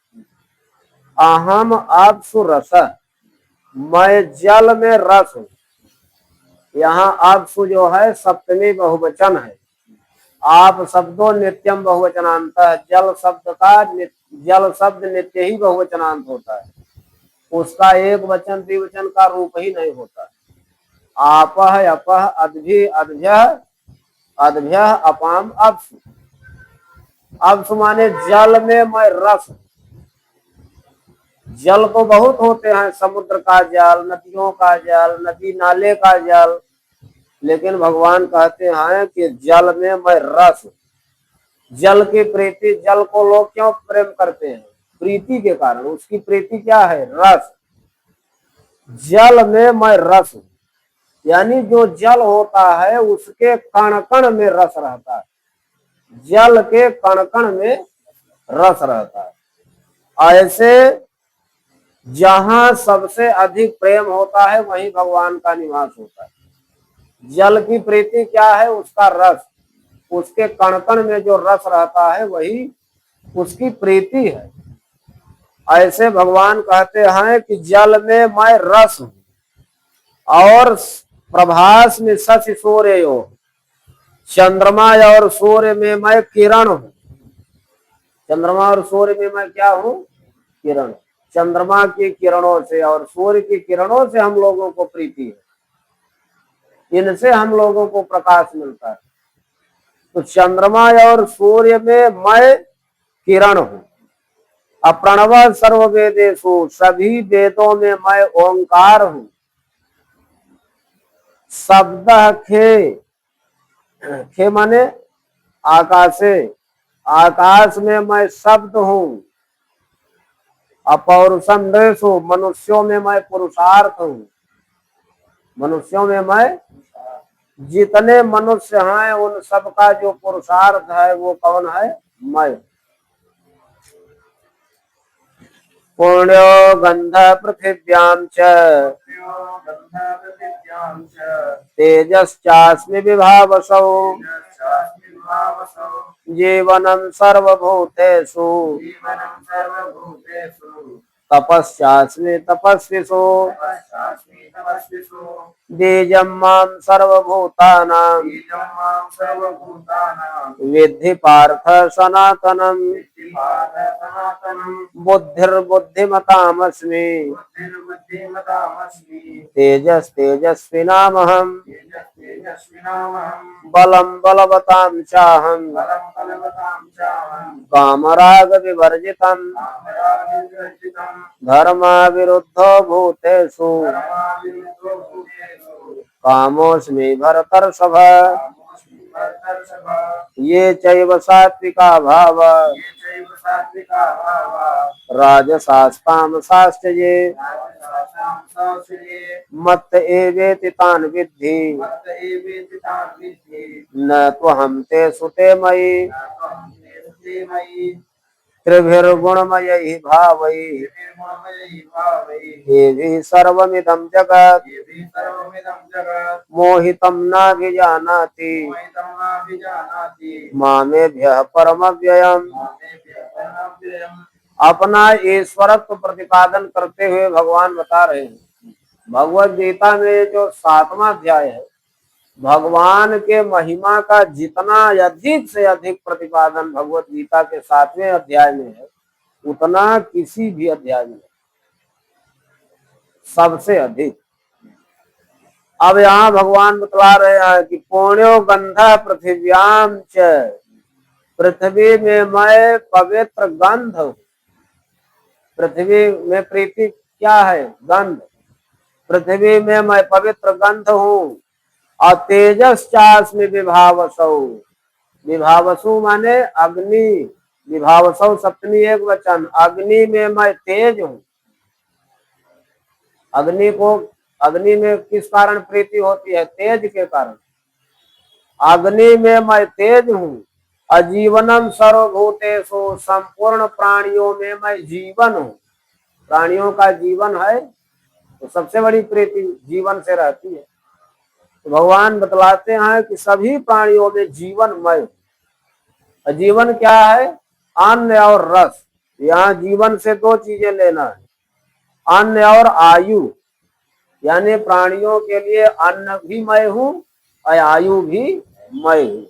अहम आपसु रस, मैं जल में रस हूं। यहाँ आपसु जो है सप्तमी बहुवचन है। आप शब्दों नित्यम बहुवचनांत है। जल शब्द नित्य ही बहुवचनांत होता है, उसका एक वचन द्विवचन का रूप ही नहीं होता। आपह अपह अद्भि अद्भ्य अद्भ्य अपाम अपसु। अपसु माने जल में मैं रस। जल तो बहुत होते हैं, समुद्र का जल, नदियों का जल, नदी नाले का जल, लेकिन भगवान कहते हैं कि जल में मैं रस। जल की प्रीति, जल को लोग क्यों प्रेम करते हैं? प्रीति के कारण। उसकी प्रीति क्या है? रस। जल में मैं रस हूं, यानी जो जल होता है उसके कण कण में रस रहता है, जल के कण कण में रस रहता है। ऐसे जहां सबसे अधिक प्रेम होता है वहीं भगवान का निवास होता है। जल की प्रीति क्या है? उसका रस, उसके कण कण में जो रस रहता है वही उसकी प्रीति है। ऐसे भगवान कहते हैं कि जल में मैं रस हूं और प्रभास में शशि सूर्य हो, चंद्रमा और सूर्य में मैं किरण हूं। चंद्रमा और सूर्य में मैं क्या हूं? किरण। चंद्रमा की किरणों से और सूर्य की किरणों से हम लोगों को प्रीति है, इनसे हम लोगों को प्रकाश मिलता है। तो चंद्रमा और सूर्य में मैं किरण हूं। अप्रणव सर्व वेदेषु, सभी वेदों में मैं ओंकार हूं। शब्द खे, खे माने आकाशे, आकाश में मैं शब्द हूं। अपौरुषम देशु, मनुष्यों में मैं पुरुषार्थ हूं। मनुष्यों में मैं, जितने मनुष्य हैं उन सबका जो पुरुषार्थ है वो कौन है? मैं। पुण्यो गंध पृथिव्याम च तेजश्चास्मि विभावसौ जीवनं सर्वभूतेषु तपश्चास्मि तपस्विषु बीजं मां सर्वभूतानां विद्धि पार्थ सनातनम् बुद्धिर्बुद्धिमतामस्मि तेजस्तेजस्विनामहम् बलं बलवतां चाहम् कामराग विवर्जितम् धर्माविरुद्धो भूतेषु कामोऽस्मि भरतर्षभ। ये चैव सात्विका भाव राजसास्तामसाश्च ये मत्त एवेति तान् विद्धि न त्वहं तेषु ते मयि त्रिभिर्गुणमयैः भावैः येभिः सर्वमिदं जगत् मोहितं नाभिजानाति मामेभ्यः परमव्ययम्। अपना ईश्वरत्व प्रतिपादन करते हुए भगवान बता रहे हैं, भगवत गीता में जो 7वां अध्याय है, भगवान के महिमा का जितना अधिक से अधिक प्रतिपादन भगवत गीता के 7वें अध्याय में है, उतना किसी भी अध्याय में सबसे अधिक। अब यहाँ भगवान बतला रहे हैं कि पुण्यो गंध पृथिव्याम च, पृथ्वी में मैं पवित्र गंध हूं। पृथ्वी में प्रीति क्या है? गंध। पृथ्वी में मैं पवित्र गंध हूं और तेजश्चास्मि विभावसौ, विभावसु माने अग्नि, विभावसौ सप्तमी एक वचन, अग्नि में मैं तेज हूं। अग्नि को, अग्नि में किस कारण प्रीति होती है? तेज के कारण। अग्नि में मैं तेज हूं। अजीवनम सर्वभूतेषु, संपूर्ण प्राणियों में मैं जीवन हूं। प्राणियों का जीवन है तो सबसे बड़ी प्रीति जीवन से रहती है। तो भगवान बतलाते हैं कि सभी प्राणियों में जीवनमय। जीवन क्या है? अन्न और रस। यहाँ जीवन से दो चीजें लेना है, अन्न और आयु। यानी प्राणियों के लिए अन्न भी मैं हूं और आयु भी मैं हूं।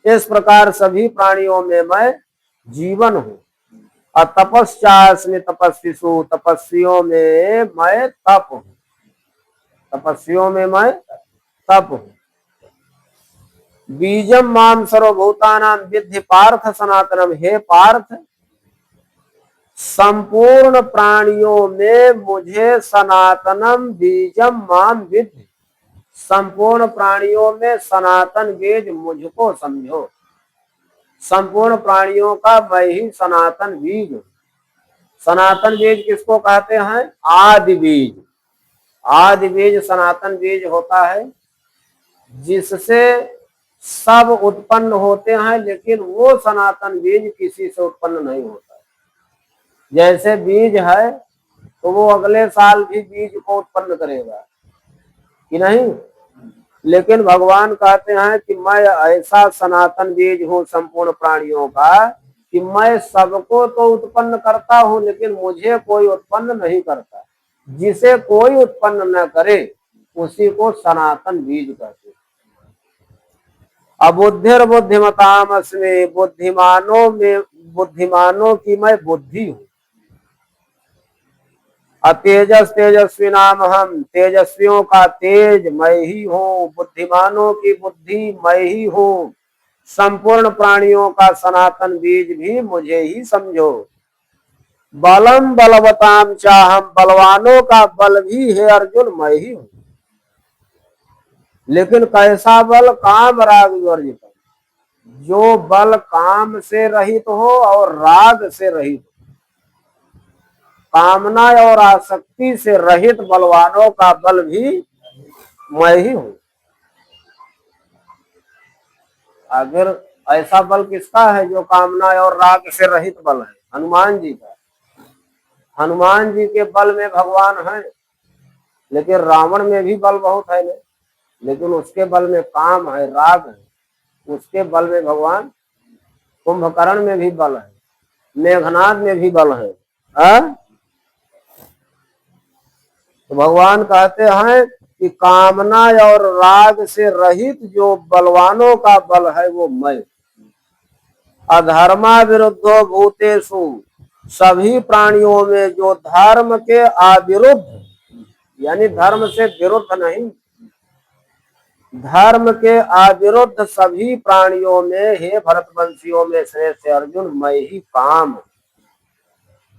इस प्रकार सभी प्राणियों में मैं जीवन हूं। और तपस्यास्मि तपस्विषु, तपस्वियों में मैं तप हूं। तपस्वियों में मैं तप हूं। बीजम माम सर्वभूतानां विद्धि पार्थ सनातनम, हे पार्थ संपूर्ण प्राणियों में मुझे सनातनम बीजम माम विद्धि, संपूर्ण प्राणियों में सनातन बीज मुझको समझो। संपूर्ण प्राणियों का मैं ही सनातन बीज हूं। सनातन बीज किसको कहते हैं? आदि बीज। आदि बीज सनातन बीज होता है जिससे सब उत्पन्न होते हैं, लेकिन वो सनातन बीज किसी से उत्पन्न नहीं होता। जैसे बीज है तो वो अगले साल भी बीज को उत्पन्न करेगा कि नहीं, लेकिन भगवान कहते हैं कि मैं ऐसा सनातन बीज हूँ संपूर्ण प्राणियों का कि मैं सबको तो उत्पन्न करता हूँ, लेकिन मुझे कोई उत्पन्न नहीं करता। जिसे कोई उत्पन्न न करे उसी को सनातन बीज कहते हैं। अबुद्धिर बुद्धिमताम अस्मि, बुद्धिमानों की मैं बुद्धि हूँ। अतेजस तेजस्वी नाम हम, तेजस्वियों का तेज मैं ही हूँ, बुद्धिमानों की बुद्धि मैं ही हूँ, संपूर्ण प्राणियों का सनातन बीज भी मुझे ही समझो। बलम बलवताम चाहम, बलवानों का बल भी है अर्जुन मैं ही हूँ। लेकिन कैसा बल? काम राग वर्जित, जो बल काम से रहित हो और राग से रहित, कामना और आसक्ति से रहित बलवानों का बल भी मैं ही हूं। अगर ऐसा बल किसका है जो कामना और राग से रहित बल है? हनुमान जी का। हनुमान जी के बल में भगवान है, लेकिन रावण में भी बल बहुत है, लेकिन उसके बल में काम है, राग है। उसके बल में भगवान, कुंभकर्ण में भी बल है, मेघनाद में भी बल है। तो भगवान कहते हैं कि कामना और राग से रहित जो बलवानों का बल है वो मैं। अधर्मा विरुद्धो भूतेषु, सभी प्राणियों में जो धर्म के अविरुद्ध, यानी धर्म से विरुद्ध नहीं, धर्म के अविरुद्ध सभी प्राणियों में, हे भरतवंशियों में श्रेष्ठ अर्जुन, मैं ही काम,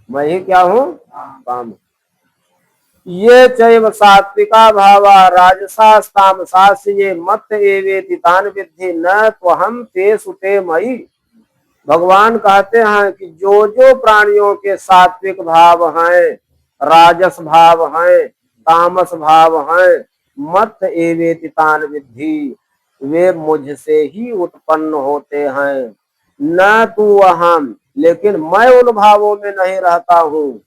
मैं ही क्या हूँ? काम। ये चैव सात्विका भावा राजसास तामसास, ये मत एवेति तान विद्धि न त्वहम तेषु ते मयि। भगवान कहते हैं कि जो जो प्राणियों के सात्विक भाव हैं, राजस भाव हैं, तामस भाव हैं, मत एवेति तान विद्धि, वे मुझसे ही उत्पन्न होते हैं। न तू अहम, लेकिन मैं उन भावों में नहीं रहता हूँ।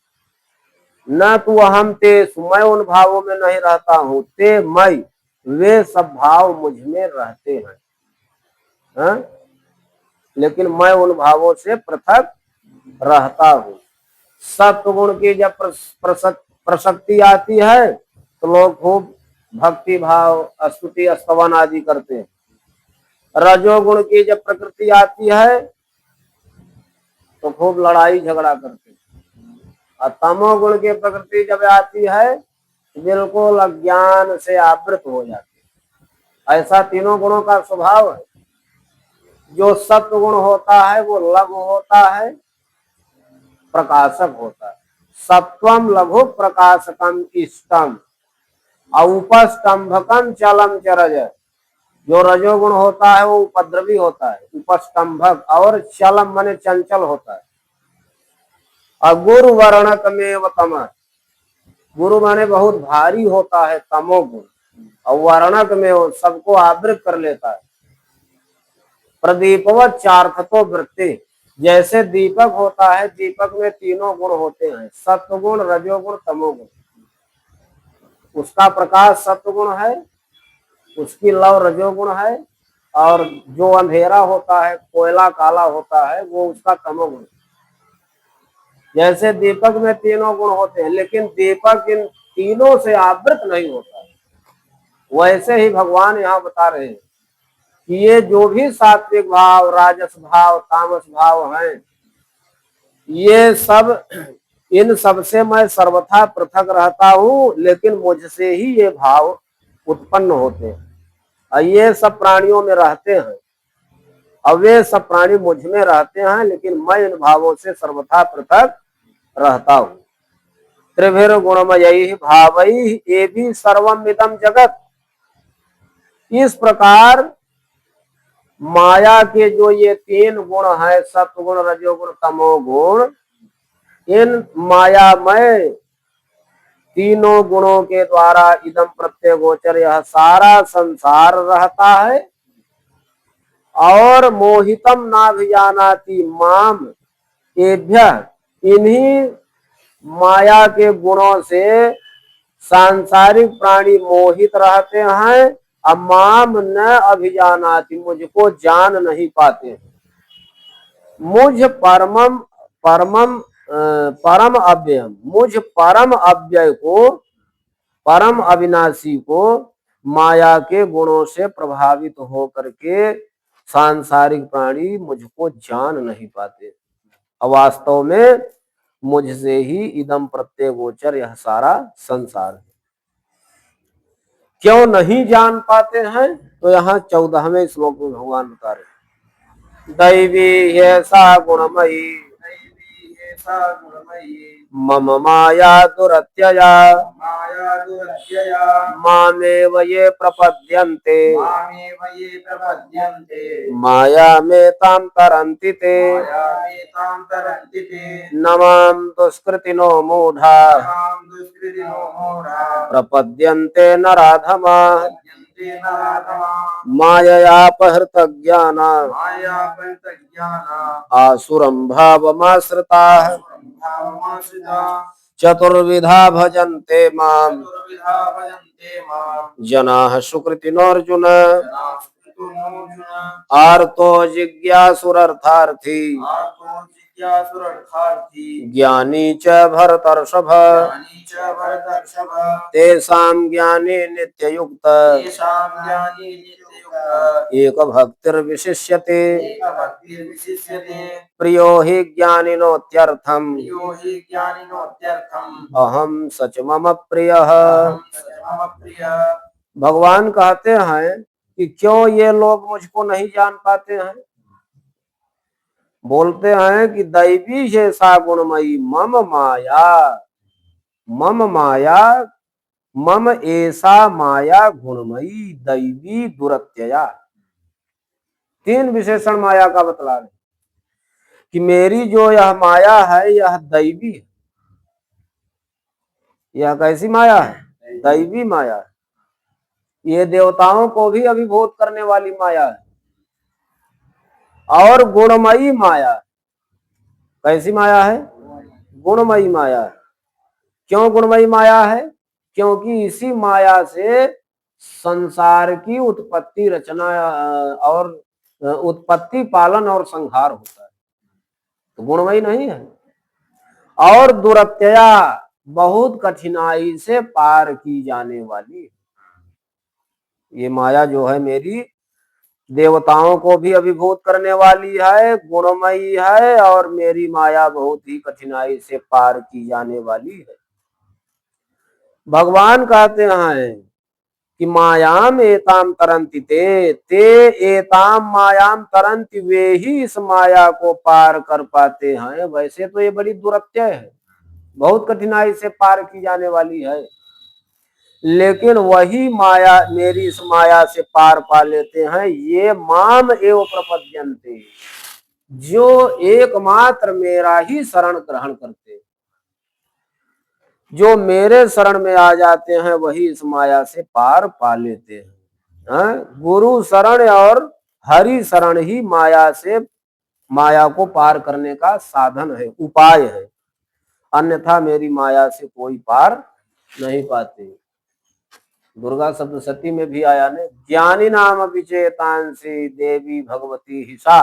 न तू अहम ते, मैं उन भावों में नहीं रहता हूँ। ते मैं, वे सब भाव मुझ में रहते हैं, हा? लेकिन मैं उन भावों से पृथक रहता हूँ। सत्व गुण की जब प्रसक्ति आती है तो लोग खूब भक्ति भाव, स्तुति स्तवन आदि करते हैं। रजोगुण की जब प्रकृति आती है तो खूब लड़ाई झगड़ा करते हैं। और तमोगुण की प्रकृति जब आती है बिल्कुल अज्ञान से आवृत हो जाती है। ऐसा तीनों गुणों का स्वभाव है। जो सत्व गुण होता है वो लघु होता है, प्रकाशक होता है। सत्वम लघु प्रकाशकम इष्टम, उपस्तंभकम चलम चरज। जो रजोगुण होता है वो उपद्रवी होता है, उपस्तंभक, और चलम माने चंचल होता है। गुरु वर्णक में तम, गुरु माने बहुत भारी होता है तमोगुण, और वर्णक में वो सबको आवृत कर लेता है। प्रदीपवत चार्थतो वृत्ति, जैसे दीपक होता है, दीपक में तीनों गुण होते हैं, सत्वगुण, रजोगुण, तमोगुण। उसका प्रकाश सत्वगुण है, उसकी लौ रजोगुण है, और जो अंधेरा होता है, कोयला काला होता है, वो उसका तमोगुण। जैसे दीपक में तीनों गुण होते हैं, लेकिन दीपक इन तीनों से आवृत नहीं होता, वैसे ही भगवान यहाँ बता रहे हैं कि ये जो भी सात्विक भाव, राजस भाव, तामस भाव हैं, ये सब, इन सब से मैं सर्वथा पृथक रहता हूँ, लेकिन मुझसे ही ये भाव उत्पन्न होते हैं। और ये सब प्राणियों में रहते हैं, और वे सब प्राणी मुझ में रहते हैं, लेकिन मैं इन भावों से सर्वथा पृथक रहता हूँ। त्रिभिर गुणमयी भावई ये भी सर्वम इदम जगत। इस प्रकार माया के जो ये तीन गुण है, सत्वगुण, रजोगुण, तमोगुण, इन मायामय तीनों गुणों के द्वारा इदम प्रत्यय गोचर यह सारा संसार रहता है। और मोहितम नाभिजानाति माम एभ्यः इन्हीं माया के गुणों से सांसारिक प्राणी मोहित रहते हैं। अमाम न अभिजानाति मुझको जान नहीं पाते। मुझ परमम परमम परम अव्ययम मुझ परम अव्यय को परम अविनाशी को माया के गुणों से प्रभावित होकर के सांसारिक प्राणी मुझको जान नहीं पाते। वास्तव में मुझसे ही इदम प्रत्यय गोचर यह सारा संसार है। क्यों नहीं जान पाते हैं? तो यहाँ 14वें श्लोक में भगवान बता रहे दैवी ऐसा गुणमयी मम माया दुरत्यया मामेव ये प्रपद्यन्ते माया में ताम तरन्ति ते नमाम दुष्कृतिनो मूढ़ा प्रपद्यन्ते नराधमा माययापहृत ज्ञाना आसुरं भावमाश्रिता चतुर्विधा भजन्ते माम जनाः सुकृतिनोऽर्जुन आर्तो जिज्ञासुरर्थार्थी ज्ञानी च भरतर्षभ तेषां ज्ञाने नित्ययुक्त एक भक्तिर्विशिष्यते प्रियो हि ज्ञानिनोत्यर्थम् अहम सच मम प्रियः। भगवान कहते हैं कि क्यों ये लोग मुझको नहीं जान पाते हैं। बोलते हैं कि दैवी शेषा गुणमयी मम माया मम ऐसा माया गुणमयी दैवी दुरत्यया। 3 विशेषण माया का बतला रहे कि मेरी जो यह माया है यह दैवी है। यह कैसी माया है? दैवी माया है। ये देवताओं को भी अभिभूत करने वाली माया है। और गुणमयी माया। कैसी माया है? गुणमयी माया है। क्यों गुणमयी माया है? क्योंकि इसी माया से संसार की उत्पत्ति रचना और उत्पत्ति पालन और संहार होता है। तो गुणमयी नहीं है। और दुरत्यया बहुत कठिनाई से पार की जाने वाली। ये माया जो है मेरी देवताओं को भी अभिभूत करने वाली है, गुणमयी है और मेरी माया बहुत ही कठिनाई से पार की जाने वाली है। भगवान कहते हैं कि मायाम एताम तरंति ते एताम मायाम तरंति, वे ही इस माया को पार कर पाते हैं। वैसे तो ये बड़ी दुरत्यय है, बहुत कठिनाई से पार की जाने वाली है, लेकिन वही माया मेरी इस माया से पार पा लेते हैं। ये माम एव प्रपद्यन्ते, जो एकमात्र मेरा ही शरण ग्रहण करते, जो मेरे शरण में आ जाते हैं वही इस माया से पार पा लेते हैं। गुरु शरण और हरि शरण ही माया को पार करने का साधन है, उपाय है। अन्यथा मेरी माया से कोई पार नहीं पाते। दुर्गा सप्तशती में भी आया ने, ज्ञानी नाम विचेतांसी देवी भगवती हिसा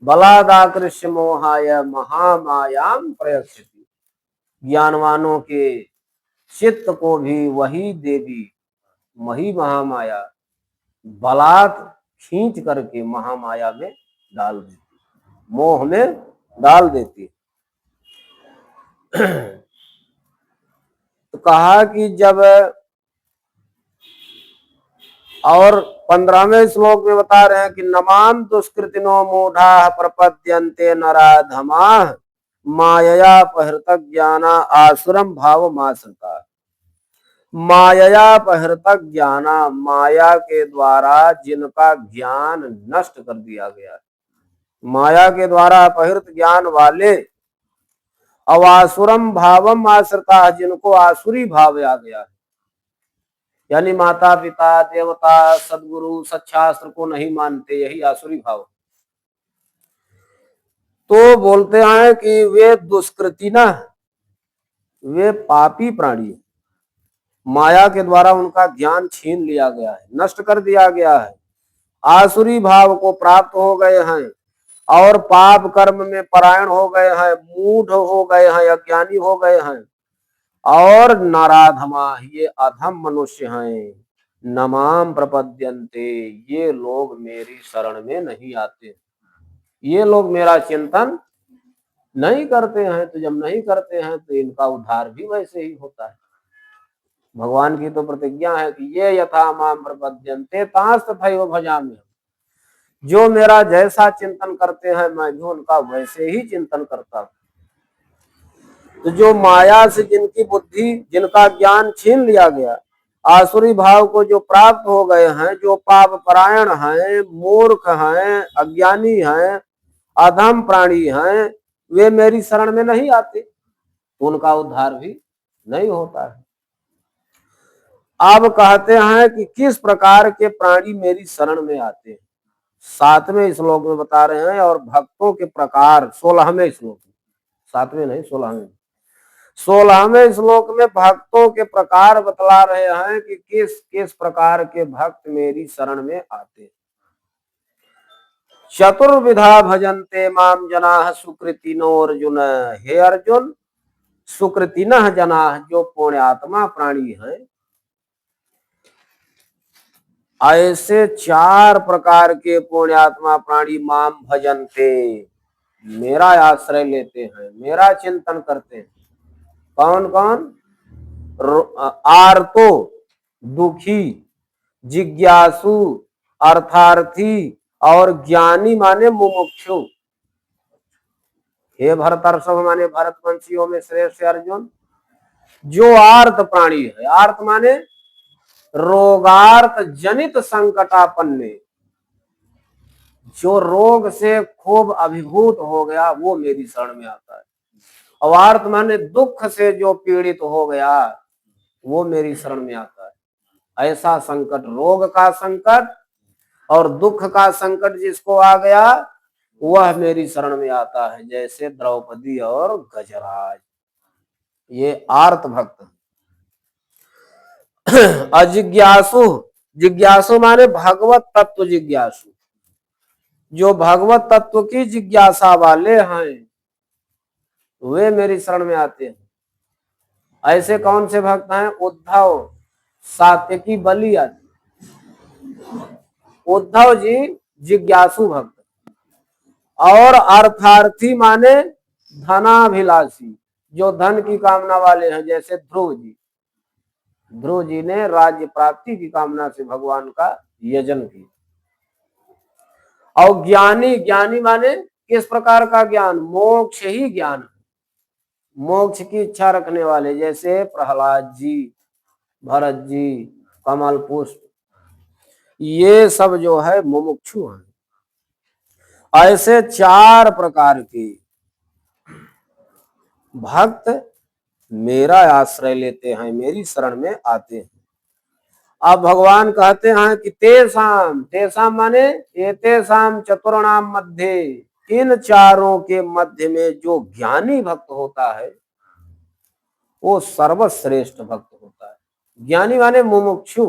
बलादाकृष्य मोहाय महामायाम प्रयक्षति। ज्ञानवानों के चित्त को भी वही देवी वही महामाया बलात् खींच करके महामाया में डाल देती, मोह में डाल देती। तो कहा कि जब, और 15वें श्लोक में बता रहे हैं कि नमाम दुष्कृतिनो मूढ़ा प्रपद्यन्ते नराधमा मायया पहृत ज्ञाना आसुरम भाव माश्रिता। मायया पहृत ज्ञाना, माया के द्वारा जिनका ज्ञान नष्ट कर दिया गया, माया के द्वारा अपहृत ज्ञान वाले अवासुरम भावम आश्रिता, जिनको आसुरी भाव आ गया है, यानी माता पिता देवता सदगुरु सच्छास्त्र को नहीं मानते, यही आसुरी भाव। तो बोलते हैं कि वे दुष्कृति ना, वे पापी प्राणी, माया के द्वारा उनका ज्ञान छीन लिया गया है, नष्ट कर दिया गया है, आसुरी भाव को प्राप्त हो गए हैं और पाप कर्म में परायण हो गए हैं, मूढ़ हो गए हैं, अज्ञानी हो गए हैं और नराधमा, ये अधम मनुष्य हैं। नमाम प्रपद्यन्ते, ये लोग मेरी शरण में नहीं आते, ये लोग मेरा चिंतन नहीं करते हैं। तो जब नहीं करते हैं तो इनका उद्धार भी वैसे ही होता है। भगवान की तो प्रतिज्ञा है कि ये यथा माम प्रपद्यन्ते तांस तथैव भजामि, जो मेरा जैसा चिंतन करते हैं मैं भी उनका वैसे ही चिंतन करता हूं। तो जो माया से जिनकी बुद्धि, जिनका ज्ञान छीन लिया गया, आसुरी भाव को जो प्राप्त हो गए हैं, जो पाप परायण हैं, मूर्ख हैं, अज्ञानी हैं, अधम प्राणी हैं, वे मेरी शरण में नहीं आते, उनका उद्धार भी नहीं होता है। अब कहते हैं कि किस प्रकार के प्राणी मेरी शरण में आते हैं, 7वें श्लोक में बता रहे हैं। और भक्तों के प्रकार 16वें श्लोक में, 7वें नहीं 16वें श्लोक में भक्तों के प्रकार बतला रहे हैं कि किस किस प्रकार के भक्त मेरी शरण में आते हैं। चतुर्विधा भजन्ते माम जनाः सुकृतिनो अर्जुन, हे अर्जुन सुकृतिनः जनाः, जो पुण्यात्मा प्राणी हैं, ऐसे 4 प्रकार के पुण्यात्मा प्राणी माम भजन्ते, मेरा आश्रय लेते हैं, मेरा चिंतन करते हैं। कौन कौन? आर्तो, दुखी, जिज्ञासु, अर्थार्थी और ज्ञानी माने मुमुक्षु। हे भरतर्षभ माने भरतवंशियों में श्रेष्ठ अर्जुन, जो आर्त प्राणी है, आर्त माने रोगार्थ जनित संकटापन्ने, जो रोग से खूब अभिभूत हो गया वो मेरी शरण में आता है। और आर्त माने दुख से जो पीड़ित हो गया वो मेरी शरण में आता है। ऐसा संकट, रोग का संकट और दुख का संकट जिसको आ गया वह मेरी शरण में आता है, जैसे द्रौपदी और गजराज, ये आर्त भक्त। अजिज्ञासु, जिज्ञासु माने भगवत तत्व जिज्ञासु, जो भगवत तत्व की जिज्ञासा वाले हैं वे मेरी शरण में आते हैं। ऐसे कौन से भक्त हैं? उद्धव, सात्यकी, बलि आदि। उद्धव जी जिज्ञासु भक्त, और अर्थार्थी माने धनाभिलाषी, जो धन की कामना वाले हैं, जैसे ध्रुव जी। ध्रुव जी ने राज्य प्राप्ति की कामना से भगवान का यजन किया। और ज्ञानी, ज्ञानी माने किस प्रकार का ज्ञान? मोक्ष ही ज्ञान, मोक्ष की इच्छा रखने वाले, जैसे प्रहलाद जी, भरत जी, कमल पुष्प, ये सब जो है मुमुक्षु हैं। ऐसे 4 प्रकार के भक्त मेरा आश्रय लेते हैं, मेरी शरण में आते हैं। अब भगवान कहते हैं कि तेसाम, तेसाम माने एतेसाम चतुर्णाम मध्य, इन 4 के मध्य में जो ज्ञानी भक्त होता है वो सर्वश्रेष्ठ भक्त होता है। ज्ञानी माने मुमुक्षु,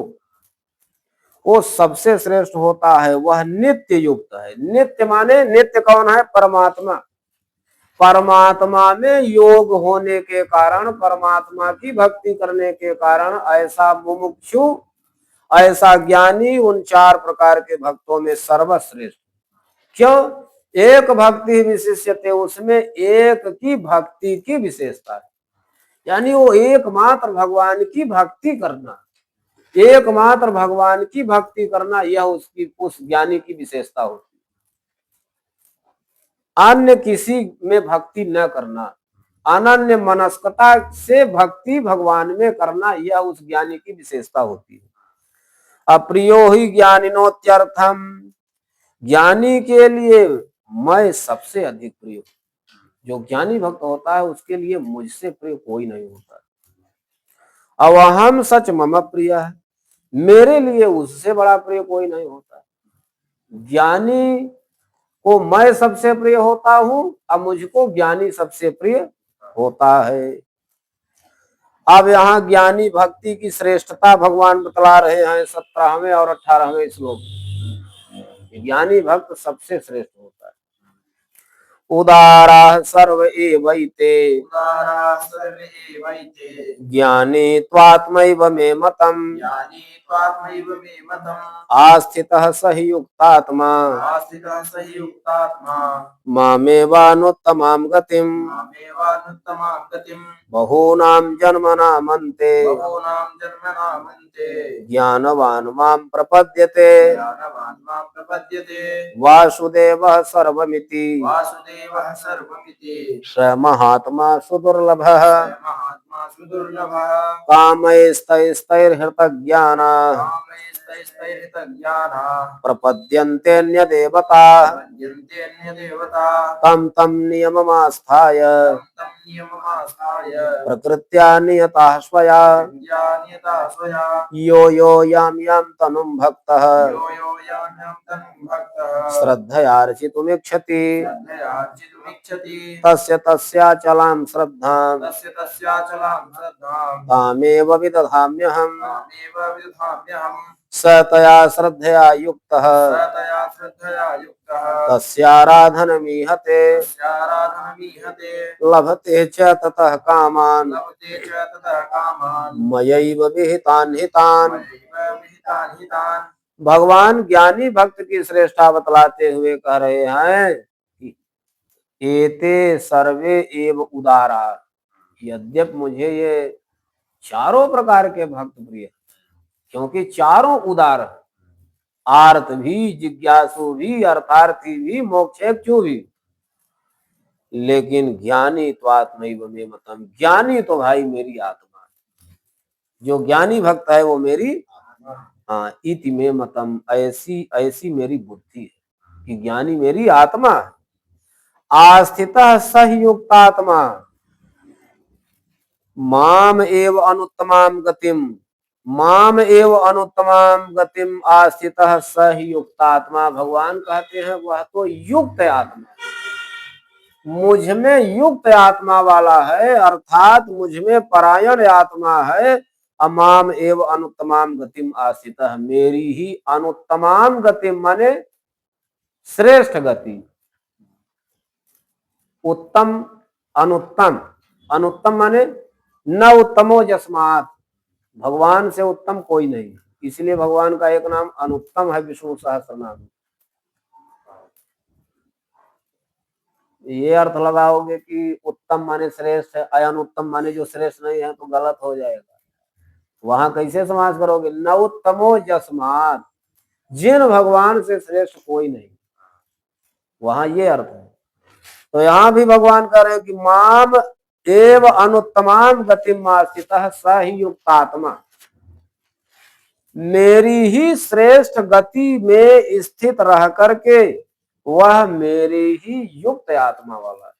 वो सबसे श्रेष्ठ होता है, वह नित्य युक्त है। नित्य माने, नित्य कौन है? परमात्मा। परमात्मा में योग होने के कारण, परमात्मा की भक्ति करने के कारण ऐसा मुमुक्षु, ऐसा ज्ञानी उन 4 प्रकार के भक्तों में सर्वश्रेष्ठ। क्यों? एक भक्ति विशिष्यते, उसमें एक की भक्ति की विशेषता है, यानी वो एकमात्र भगवान की भक्ति करना, एकमात्र भगवान की भक्ति करना, यह उसकी, उस ज्ञानी की विशेषता होती है। अन्य किसी में भक्ति न करना, अनन्य मनस्कता से भक्ति भगवान में करना, यह उस ज्ञानी की विशेषता होती है। अप्रियो ही ज्ञानिनोत्यर्थम, ज्ञानी के लिए मैं सबसे अधिक प्रिय हूं। जो ज्ञानी भक्त होता है उसके लिए मुझसे प्रिय कोई नहीं होता। अवहम सच मम प्रिय है, मेरे लिए उससे बड़ा प्रिय कोई नहीं होता। ज्ञानी को मैं सबसे प्रिय होता हूं, अब मुझको ज्ञानी सबसे प्रिय होता है। अब यहाँ ज्ञानी भक्ति की श्रेष्ठता भगवान बतला रहे हैं 17वें और 18वें श्लोक। ज्ञानी भक्त सबसे श्रेष्ठ होता है। उदारा सर्व एवैते ज्ञानी त्वात्मैव मे मतम् आस्थितः सहि युक्तात्मा मामेवानुत्तमां गतिम् बहूनां जन्मनामन्ते ज्ञानवान् मां प्रपद्यते वासुदेवः सर्वमिति स महात्मा सुदुर्लभः कामैस्तैस्तैर्हृतज्ञानाः प्रपद्यन्तेऽन्यदेवता तं तं नियममास्थाय प्रकृत्या नियताः स्वया यो यो यां यां तनुं भक्तः श्रद्धयार्चितुमिच्छति तस्य तस्याचलां श्रद्धां तामेव विदधाम्यहम् स तया श्रद्धया युक्तः तस्याराधनमीहते लभते च ततः कामान् मयैव विहितान् हितान्। भगवान ज्ञानी भक्त की श्रेष्ठता बतलाते हुए कह रहे हैं कि एते सर्वे एव उदारा, यद्यप मुझे ये चारों प्रकार के भक्त प्रिय, क्योंकि चारों उदार, आर्त भी, जिज्ञासु भी, अर्थार्थी भी, मोक्षेक्षु भी, लेकिन ज्ञानी त्वात्मैव मे मतम्, ज्ञानी तो भाई मेरी आत्मा, जो ज्ञानी भक्त है वो मेरी इति मे मतम्, ऐसी मेरी बुद्धि है कि ज्ञानी मेरी आत्मा है। आस्थितः सहयुक्तात्मा माम एव अनुत्तमां गतिम, माम एव अनुत्तमां गतिम आस्थितः सहयुक्तात्मा। भगवान कहते हैं वह तो युक्त आत्मा, मुझ में युक्त आत्मा वाला है, अर्थात मुझ में परायण आत्मा है। अमाम एव अनुत्तमाम गतिम आस्थितः, मेरी ही अनुत्तमाम गतिम माने श्रेष्ठ गति। उत्तम अनुत्तम, अनुत्तम माने न उत्तमो जस्मात्, भगवान से उत्तम कोई नहीं, इसलिए भगवान का एक नाम अनुत्तम है विष्णु सहस्रनाम। ये अर्थ लगाओगे कि उत्तम माने श्रेष्ठ है, अनुत्तम माने जो श्रेष्ठ नहीं है, तो गलत हो जाएगा। वहां कैसे समास करोगे? न उत्तमो जस्मात्, जिन भगवान से श्रेष्ठ कोई नहीं, वहां ये अर्थ है। तो यहां भी भगवान कह रहे हैं कि माम एव अनुत्तमाम गतिम आस्थितः स ही युक्तात्मा, मेरी ही श्रेष्ठ गति में स्थित रह करके वह मेरे ही युक्त आत्मा वाला है,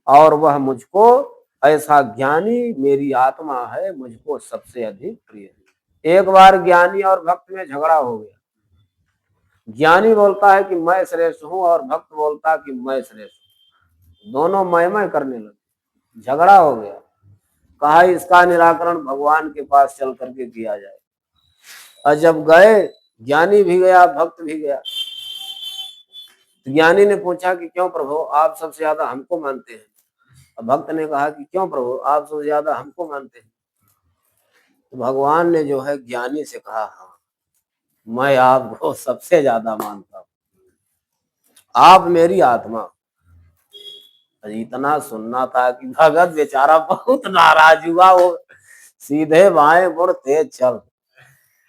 और वह मुझको ऐसा ज्ञानी मेरी आत्मा है, मुझको सबसे अधिक प्रिय है। एक बार ज्ञानी और भक्त में झगड़ा हो गया, ज्ञानी बोलता है कि मैं श्रेष्ठ हूं और भक्त बोलता कि मैं श्रेष्ठ हूं, दोनों मैं करने लगे, झगड़ा हो गया। कहा इसका निराकरण भगवान के पास चल करके किया जाए। और जब गए, ज्ञानी भी गया भक्त भी गया, तो ज्ञानी ने पूछा कि क्यों प्रभु आप सबसे ज्यादा हमको मानते हैं, और भक्त ने कहा कि क्यों प्रभु आप सबसे ज्यादा हमको मानते हैं। तो भगवान ने जो है ज्ञानी से कहा, हाँ मैं आपको सबसे ज्यादा मानता हूं, आप मेरी आत्मा। इतना सुनना था कि भगत बेचारा बहुत नाराज हुआ, वो सीधे बाएं मुड़ तेज चल।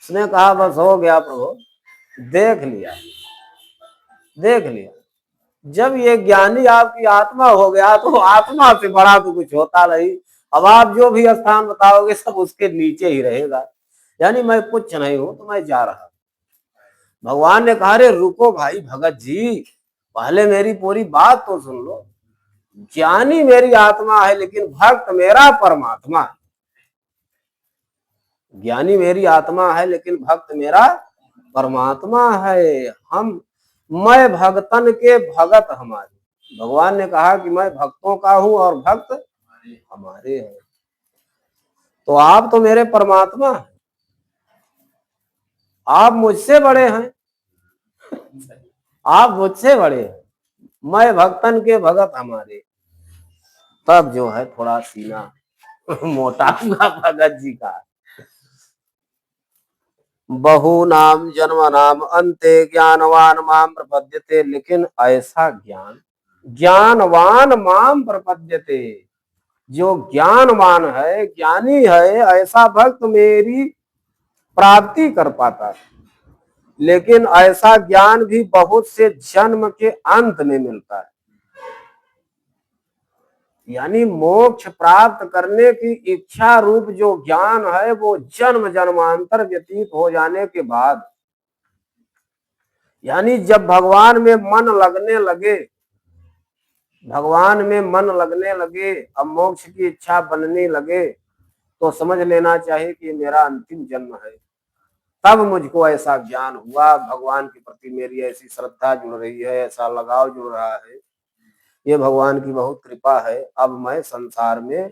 उसने कहा बस हो गया प्रभु, देख लिया देख लिया। जब ये ज्ञानी आपकी आत्मा हो गया तो आत्मा से बड़ा तो कुछ होता नहीं। अब आप जो भी स्थान बताओगे सब उसके नीचे ही रहेगा, यानी मैं कुछ नहीं हूं, तो मैं जा रहा। भगवान ने कहा रे रुको भाई भगत जी, पहले मेरी पूरी बात तो सुन लो। ज्ञानी मेरी आत्मा है लेकिन भक्त मेरा परमात्मा है। ज्ञानी मेरी आत्मा है लेकिन भक्त मेरा परमात्मा है। मैं भक्तन के भगत हमारे। भगवान ने कहा कि मैं भक्तों का हूं और भक्त हमारे हैं। तो आप तो मेरे परमात्मा हैं, आप मुझसे बड़े हैं, आप मुझसे बड़े हैं, मैं भक्तन के भगत हमारे। तब जो है थोड़ा सीना मोटा हुआ भगत जी का। बहुनाम जन्मनाम अंते ज्ञानवान माम प्रपद्यते। लेकिन ऐसा ज्ञान, ज्ञानवान माम प्रपद्यते, जो ज्ञानवान है, ज्ञानी है, ऐसा भक्त मेरी प्राप्ति कर पाता है। लेकिन ऐसा ज्ञान भी बहुत से जन्म के अंत में मिलता है। यानी मोक्ष प्राप्त करने की इच्छा रूप जो ज्ञान है वो जन्म जन्मांतर व्यतीत हो जाने के बाद, यानी जब भगवान में मन लगने लगे, भगवान में मन लगने लगे, अब मोक्ष की इच्छा बनने लगे, तो समझ लेना चाहिए कि मेरा अंतिम जन्म है। तब मुझको ऐसा ज्ञान हुआ, भगवान के प्रति मेरी ऐसी श्रद्धा जुड़ रही है, ऐसा लगाव जुड़ रहा है, ये भगवान की बहुत कृपा है। अब मैं संसार में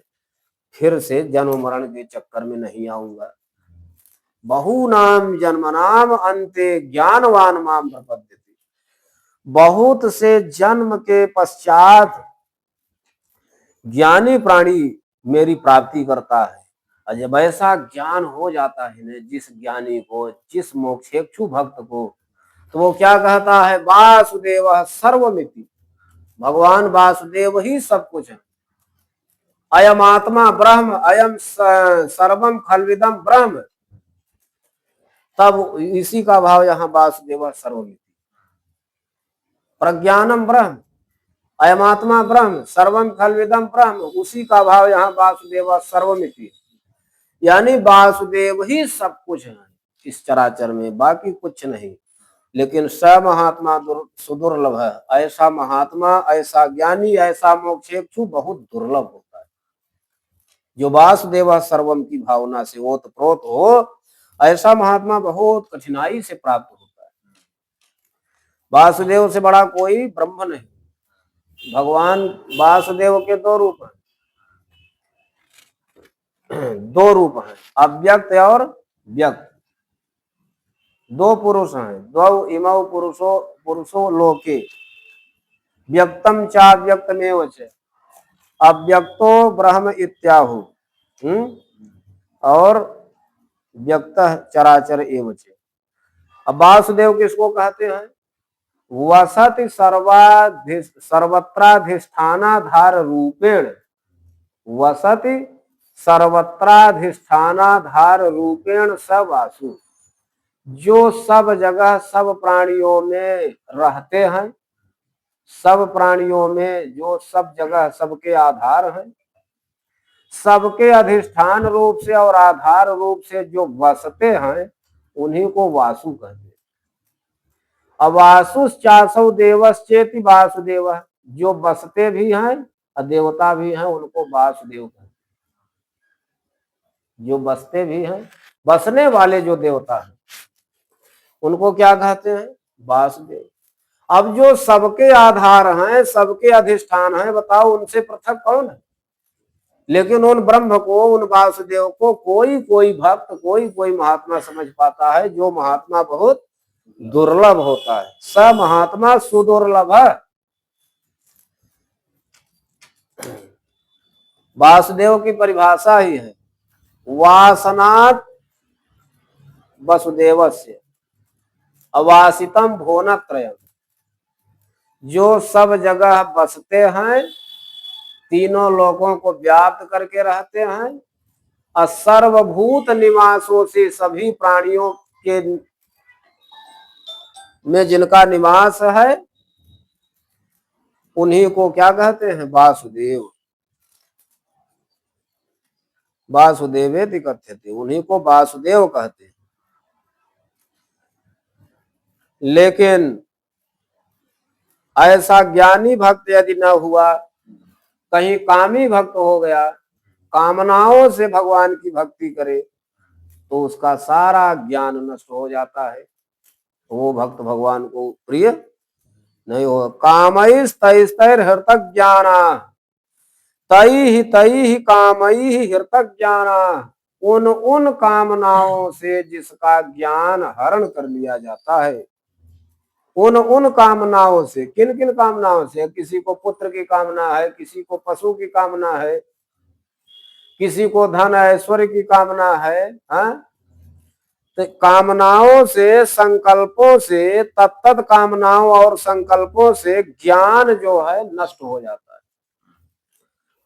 फिर से जन्म मरण के चक्कर में नहीं आऊंगा। बहुनाम जन्मनाम अंते ज्ञानवान माम प्रपद्यते। बहुत से जन्म के पश्चात ज्ञानी प्राणी मेरी प्राप्ति करता है। और जब ऐसा ज्ञान हो जाता है ना जिस ज्ञानी को, जिस मोक्षेक्षु भक्त को, तो वो क्या कहता है, वासुदेव सर्वमिति। भगवान वासुदेव ही सब कुछ है। अयम आत्मा ब्रह्म, अयम सर्वम खलविदम ब्रह्म। तब इसी का भाव यहाँ वासुदेव सर्वमिति। प्रज्ञानम ब्रह्म, अयमात्मा ब्रह्म, सर्वम खलविदम ब्रह्म, उसी का भाव यहाँ वासुदेव सर्वमिति। यानी वासुदेव ही सब कुछ है इस चराचर में, बाकी कुछ नहीं। लेकिन स महात्मा सुदुर्लभ है। ऐसा महात्मा, ऐसा ज्ञानी, ऐसा मोक्षेक्षु बहुत दुर्लभ होता है। जो वासुदेव सर्वम की भावना से ओतप्रोत हो, ऐसा महात्मा बहुत कठिनाई से प्राप्त होता है। वासुदेव से बड़ा कोई ब्रह्म नहीं। भगवान वासुदेव के दो रूप हैं, दो रूप हैं, अव्यक्त और व्यक्त। दो पुरुष हैं, द्वौ इमौ पुरुषो लोके व्यक्तम चाव्यक्तमेव च अव्यक्तो ब्रह्म इत्याहु। और व्यक्त चराचर एव च। अब वासुदेव किसको कहते हैं, वसति सर्वत्राधिष्ठानाधार रूपेण, वसति सर्वत्राधिष्ठानाधार रूपेण स वासु। जो सब जगह सब प्राणियों में रहते हैं, सब प्राणियों में जो सब जगह सबके आधार हैं, सबके अधिष्ठान रूप से और आधार रूप से जो बसते हैं, उन्हीं को वासु कहते हैं। अब वासुश्चासौ देवश्चेति वासुदेव, जो बसते भी हैं और देवता भी हैं, उनको वासुदेव कहते हैं। जो बसते भी हैं, बसने वाले जो देवता हैं, उनको क्या कहते हैं, वासुदेव। अब जो सबके आधार हैं, सबके अधिष्ठान हैं, बताओ उनसे पृथक कौन है। लेकिन उन ब्रह्म को, उन वासुदेव को कोई कोई भक्त, कोई कोई महात्मा समझ पाता है, जो महात्मा बहुत दुर्लभ होता है। स महात्मा सुदुर्लभ है। वासुदेव की परिभाषा ही है, वासनात् वसुदेवस्य अवासितम भुवनत्रयम्। जो सब जगह बसते हैं, तीनों लोगों को व्याप्त करके रहते हैं, और सर्वभूत निवासों से सभी प्राणियों के में जिनका निवास है, उन्हीं को क्या कहते हैं, वासुदेव। वासुदेवेति कथ्यते, उन्हीं को वासुदेव कहते हैं। लेकिन ऐसा ज्ञानी भक्त यदि न हुआ, कहीं कामी भक्त हो गया, कामनाओं से भगवान की भक्ति करे, तो उसका सारा ज्ञान नष्ट हो जाता है, वो भक्त भगवान को प्रिय नहीं होगा। कामैस्तैस्तैर हृतक ज्ञाना, तई ही कामई हृतक ज्ञाना, उन कामनाओं से जिसका ज्ञान हरण कर लिया जाता है। उन कामनाओं से, किन किन कामनाओं से? किसी को पुत्र की कामना है, किसी को पशु की कामना है, किसी को धन ऐश्वर्य की कामना है, हाँ? तो कामनाओं से, संकल्पों से, तत्त कामनाओं और संकल्पों से ज्ञान जो है नष्ट हो जाता है।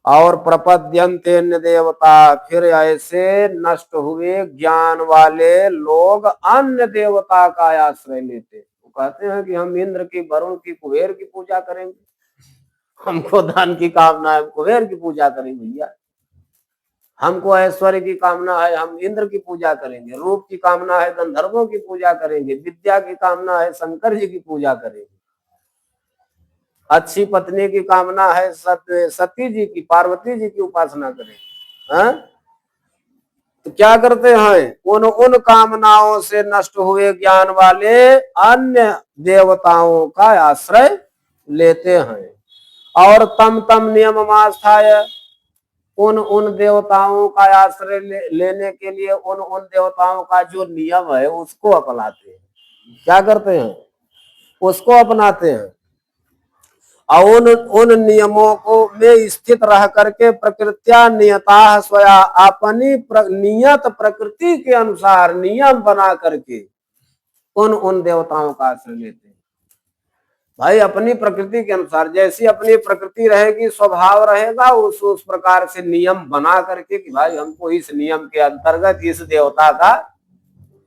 और प्रपद्यन्ते देवता, फिर ऐसे नष्ट हुए ज्ञान वाले लोग अन्य देवता का आश्रय लेते। वो कहते हैं कि हम इंद्र की, वरुण की, कुबेर की पूजा करेंगे, हमको धन की कामना है, कुबेर की पूजा करेंगे भैया। हमको ऐश्वर्य की कामना है, हम इंद्र की पूजा करेंगे। रूप की कामना है, गंधर्वों की पूजा करेंगे। विद्या की कामना है, शंकर जी की पूजा करेंगे। अच्छी पत्नी की कामना है, सती जी की, पार्वती जी की उपासना करेंगे। हाँ? तो क्या करते हैं? उन कामनाओं से नष्ट हुए ज्ञान वाले अन्य देवताओं का आश्रय लेते हैं। और तम नियममास्थाय, उन देवताओं का आश्रय लेने के लिए उन देवताओं का जो नियम है उसको अपनाते हैं। क्या करते हैं? उसको अपनाते हैं। और उन नियमों को में स्थित रह करके प्रकृत्या नियता स्वया, अपनी नियत प्रकृति के अनुसार नियम बना करके उन देवताओं का आश्रय लेते हैं। भाई अपनी प्रकृति के अनुसार, जैसी अपनी प्रकृति रहेगी, स्वभाव रहेगा, उस प्रकार से नियम बना करके कि भाई हमको इस नियम के अंतर्गत इस देवता का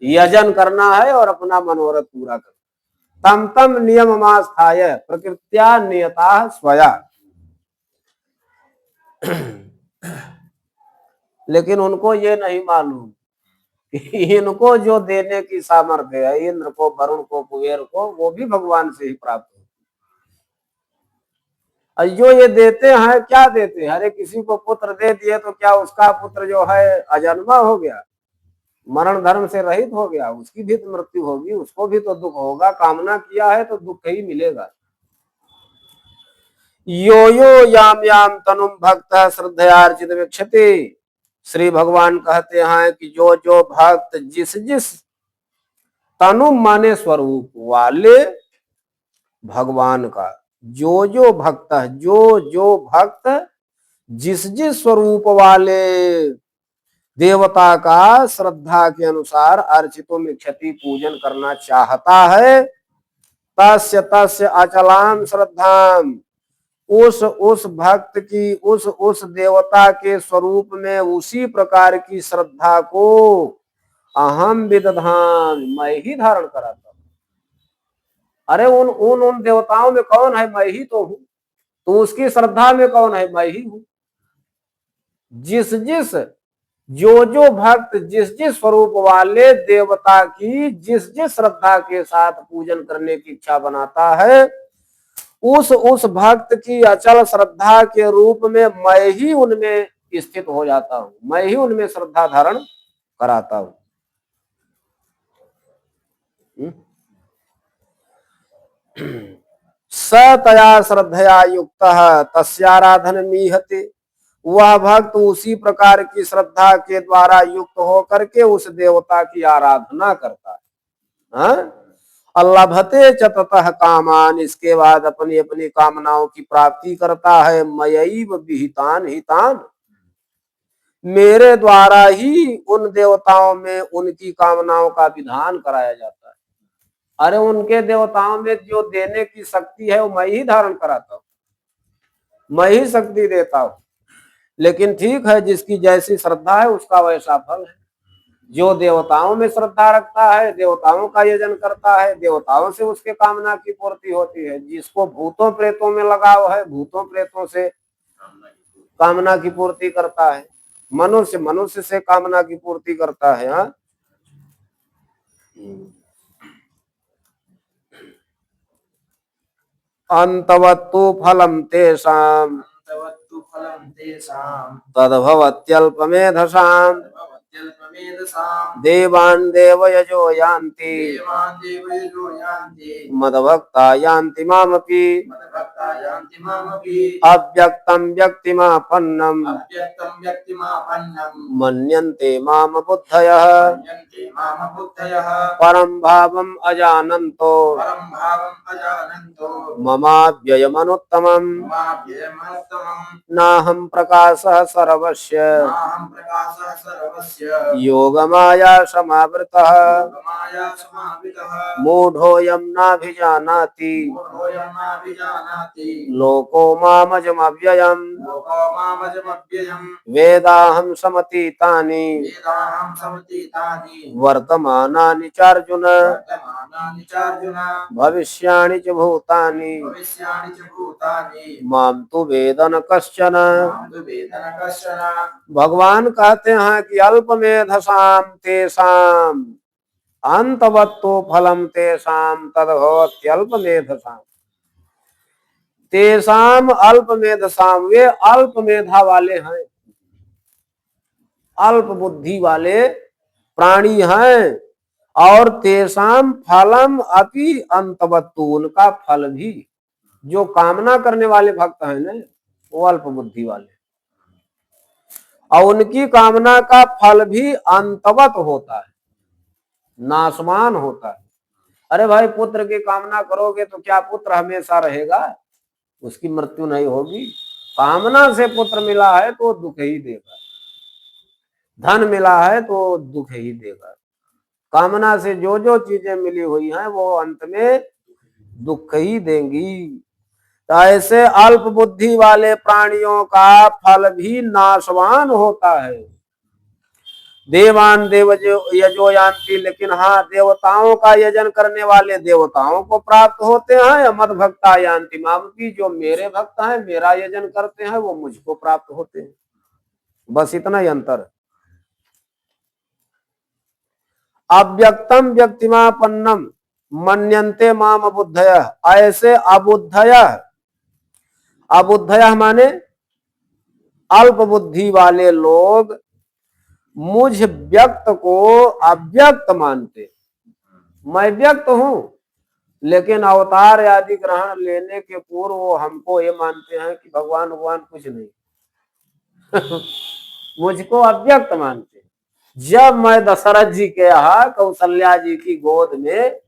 यजन करना है और अपना मनोरथ पूरा करना। तम नियममास्थाय प्रकृत्या नियता स्वया। लेकिन उनको ये नहीं मालूम कि इनको जो देने की सामर्थ्य है, इंद्र को, वरुण को, कुबेर को, वो भी भगवान से ही प्राप्त है। और जो ये देते हैं, क्या देते हैं? अरे किसी को पुत्र दे दिए तो क्या उसका पुत्र जो है अजन्मा हो गया, मरण धर्म से रहित हो गया? उसकी भी तो मृत्यु होगी, उसको भी तो दुख होगा। कामना किया है तो दुख ही मिलेगा। यो यो याम याम तनुम भक्त श्रद्धयार्चित विक्षति, श्री भगवान कहते हैं कि जो जो भक्त जिस जिस तनु माने स्वरूप वाले भगवान का, जो जो भक्त है, जो जो भक्त जिस जिस स्वरूप वाले देवता का श्रद्धा के अनुसार अर्चितों में क्षति पूजन करना चाहता है, तस्य तस्य अचलाम श्रद्धाम, उस भक्त की, उस देवता के स्वरूप में उसी प्रकार की श्रद्धा को अहम विदधाम, मैं ही धारण कराता हूं। अरे उन देवताओं में कौन है? मैं ही तो हूं। तो उसकी श्रद्धा में कौन है? मैं ही हूं। जिस जिस, जो जो भक्त जिस जिस स्वरूप वाले देवता की जिस जिस श्रद्धा के साथ पूजन करने की इच्छा बनाता है, उस भक्त की अचल श्रद्धा के रूप में मैं ही उनमें स्थित हो जाता हूं, मैं ही उनमें श्रद्धा धारण कराता हूं। सतया श्रद्धया युक्त तस्याराधन मीहते, वह भक्त उसी प्रकार की श्रद्धा के द्वारा युक्त होकर के उस देवता की आराधना करता है। हाँ? लभते च ततः कामान, इसके बाद अपनी अपनी कामनाओं की प्राप्ति करता है। मयैव विहितान हितान, मेरे द्वारा ही उन देवताओं में उनकी कामनाओं का विधान कराया जाता है। अरे उनके देवताओं में जो देने की शक्ति है वो मैं ही धारण कराता हूं, मैं ही शक्ति देता हूं। लेकिन ठीक है, जिसकी जैसी श्रद्धा है उसका वैसा फल है। जो देवताओं में श्रद्धा रखता है, देवताओं का यजन करता है, देवताओं से उसके कामना की पूर्ति होती है। जिसको भूतों प्रेतों में लगाव है, भूतों प्रेतों से कामना की पूर्ति करता है। मनुष्य से कामना की पूर्ति करता है। हाँ? अंतवत्तु फलम तेषाम् तवत्तु फलं तेषां तद्भवत्यल्पमेधसाम् तद्भवत्यल्पमेधसाम् देवान् देवयजो यान्ति देवान् देवयजो यान्ति मद्भक्ता यान्ति मामपि मद्भक्ता यान्ति मामपि अव्यक्तं व्यक्तिमापन्नम् अव्यक्तं व्यक्तिमापन्नं मन्यन्ते माम बुद्धयः मन्यन्ते माम बुद्धयः परं भावम् अजानन्तो परं भावम् अजानन्तो ममाव्ययमनुत्तमम् ममाप्ययमनुत्तमम् नाहं प्रकाशः सर्वस्य नाहं प्रकाशः सर्वस्य योगमाया समावृतः योगमाया समावृतः मूढोऽयं नाभिजानाति मूढोऽयं नाभिजानाति लोको मामजमव्ययम् लोको मामजमव्ययम् वेदाहं समतीतानि वेदाहं समतीतानि वर्तमानानि चार्जुन वर्तमानानि चार्जुन भविष्याणि च भूतानि भविष्याणि च भूतानि मां तु वेद न कश्चन। मां तु वेद न कश्चन। भगवान कहते हैं कि अल्पमेधसाम तेषाम अंतवत्तो फलम तेषाम तद्भवत्यल्पमेधसाम। तेषाम अल्पमेधसाम, वे अल्पमेधा वाले हैं, अल्प बुद्धि वाले प्राणी हैं। और तेषाम फलम अपि अंतवत्तु, उनका फल भी, जो कामना करने वाले भक्त हैं ना, वो अल्प बुद्धि वाले, और उनकी कामना का फल भी अंतवत होता है, नाशवान होता है। अरे भाई, पुत्र की कामना करोगे तो क्या पुत्र हमेशा रहेगा? उसकी मृत्यु नहीं होगी। कामना से पुत्र मिला है तो दुख ही देगा, धन मिला है तो दुख ही देगा। कामना से जो जो चीजें मिली हुई हैं वो अंत में दुख ही देंगी। तो ऐसे अल्प बुद्धि वाले प्राणियों का फल भी नाशवान होता है। देवान देव यजो यान्ति, लेकिन हाँ, देवताओं का यजन करने वाले देवताओं को प्राप्त होते हैं। या मद भक्ता यान्ति मामपि, जो मेरे भक्त हैं, मेरा यजन करते हैं, वो मुझको प्राप्त होते हैं। बस इतना ही अंतर है। अव्यक्तम व्यक्तिमापन्नम मन्यन्ते माम अबुद्धयः, ऐसे अबुद्धयः, अबुद्धयः माने अल्प बुद्धि वाले लोग मुझ व्यक्त को अव्यक्त मानते। मैं व्यक्त हूं, लेकिन अवतार आदि ग्रहण लेने के पूर्व वो हमको ये मानते हैं कि भगवान भगवान कुछ नहीं मुझको अव्यक्त मानते। जब मैं दशरथ जी के यहाँ कौशल्या जी की गोद में,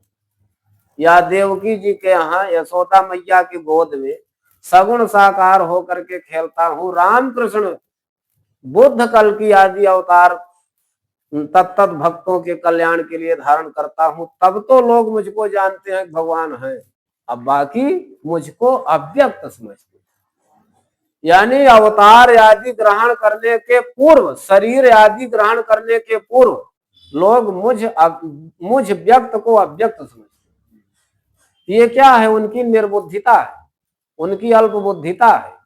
या देवकी जी के यहाँ यशोदा मैया की गोद में सगुण साकार होकर के खेलता हूँ, रामकृष्ण बुद्ध कल की आदि अवतार तत्त भक्तों के कल्याण के लिए धारण करता हूं, तब तो लोग मुझको जानते हैं भगवान है। अब बाकी मुझको अव्यक्त समझते, यानी अवतार आदि ग्रहण करने के पूर्व, शरीर आदि ग्रहण करने के पूर्व लोग मुझ व्यक्त को अव्यक्त समझते। ये क्या है? उनकी निर्बुद्धिता है, उनकी अल्प बुद्धिता है।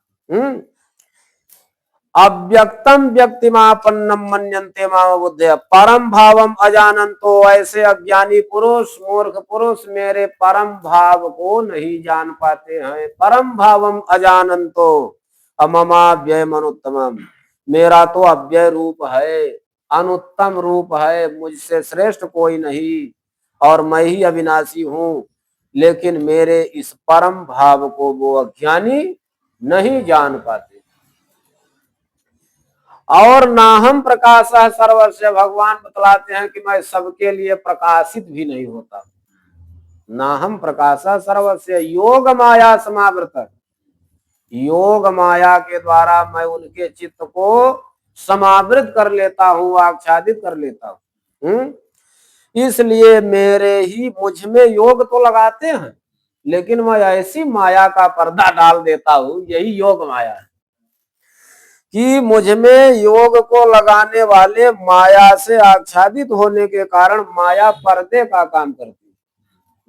अव्यक्तम व्यक्तिमापन्नम मन्यन्ते माम बुद्धयः परम भावम अजानन्तो, ऐसे अज्ञानी पुरुष, मूर्ख पुरुष मेरे परम भाव को नहीं जान पाते हैं। परम भावम अजानन्तो अममाव्ययम अनुत्तमम, मेरा तो अव्यय रूप है, अनुत्तम रूप है, मुझसे श्रेष्ठ कोई नहीं, और मैं ही अविनाशी हूं। लेकिन मेरे इस परम भाव को वो अज्ञानी नहीं जान पाते। और ना हम प्रकाश सर्वस्य, भगवान बतलाते हैं कि मैं सबके लिए प्रकाशित भी नहीं होता। ना हम प्रकाश सर्वस्य योग माया समावृत, योग माया के द्वारा मैं उनके चित्त को समावृत कर लेता हूँ, आच्छादित कर लेता हूँ। इसलिए मेरे ही मुझ में योग तो लगाते हैं, लेकिन मैं ऐसी माया का पर्दा डाल देता हूँ, यही योग माया है, कि मुझ में योग को लगाने वाले माया से आच्छादित होने के कारण माया पर्दे का काम करती है।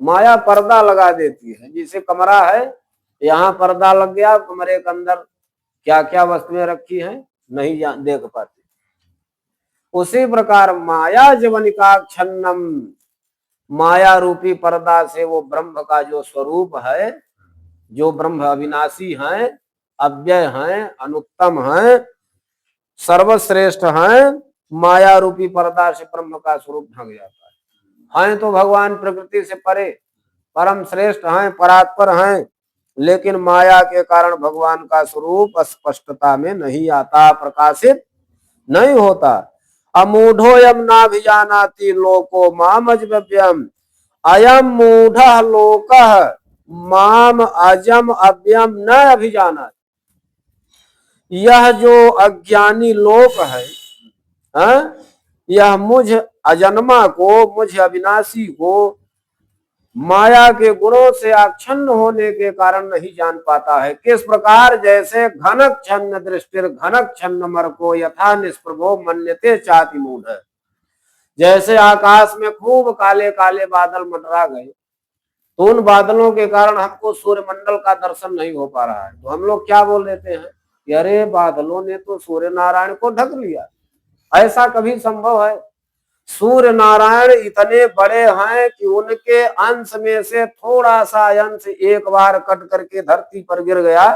माया पर्दा लगा देती है। जैसे कमरा है, यहाँ पर्दा लग गया, कमरे के अंदर क्या क्या वस्तुएं रखी हैं नहीं देख पाते। उसी प्रकार माया जवनिका छन्नम, माया रूपी पर्दा से वो ब्रह्म का जो स्वरूप है जो ब्रह्म अविनाशी हैं, अव्यय हैं, अनुत्तम हैं, सर्वश्रेष्ठ हैं, माया रूपी पर्दा से ब्रह्म का स्वरूप ढक जाता है। हैं तो भगवान प्रकृति से परे, परम श्रेष्ठ हैं, परात्पर हैं, लेकिन माया के कारण भगवान का स्वरूप स्पष्टता में नहीं आता, प्रकाशित नहीं होता। अमूढ़ोयम नाभिजानाति लोको माम अजव्यम, अयम मूढ़ लोकः माम अजम अव्यम न अभिजानाति। यह जो अज्ञानी लोक है, यह मुझ अजन्मा को, मुझ अविनाशी को माया के गुणों से आच्छन्न होने के कारण नहीं जान पाता है। किस प्रकार? जैसे घनक छन्न दृष्टिर घनक छन्न मर्को यथा निष्प्रभो मन्यते चाति मूढ़। जैसे आकाश में खूब काले काले बादल मंडरा गए, तो उन बादलों के कारण हमको सूर्यमंडल का दर्शन नहीं हो पा रहा है, तो हम लोग क्या बोल देते हैं कि अरे बादलों ने तो सूर्य नारायण को ढक लिया। ऐसा कभी संभव है? सूर्य नारायण इतने बड़े हैं कि उनके अंश में से थोड़ा सा अंश एक बार कट करके धरती पर गिर गया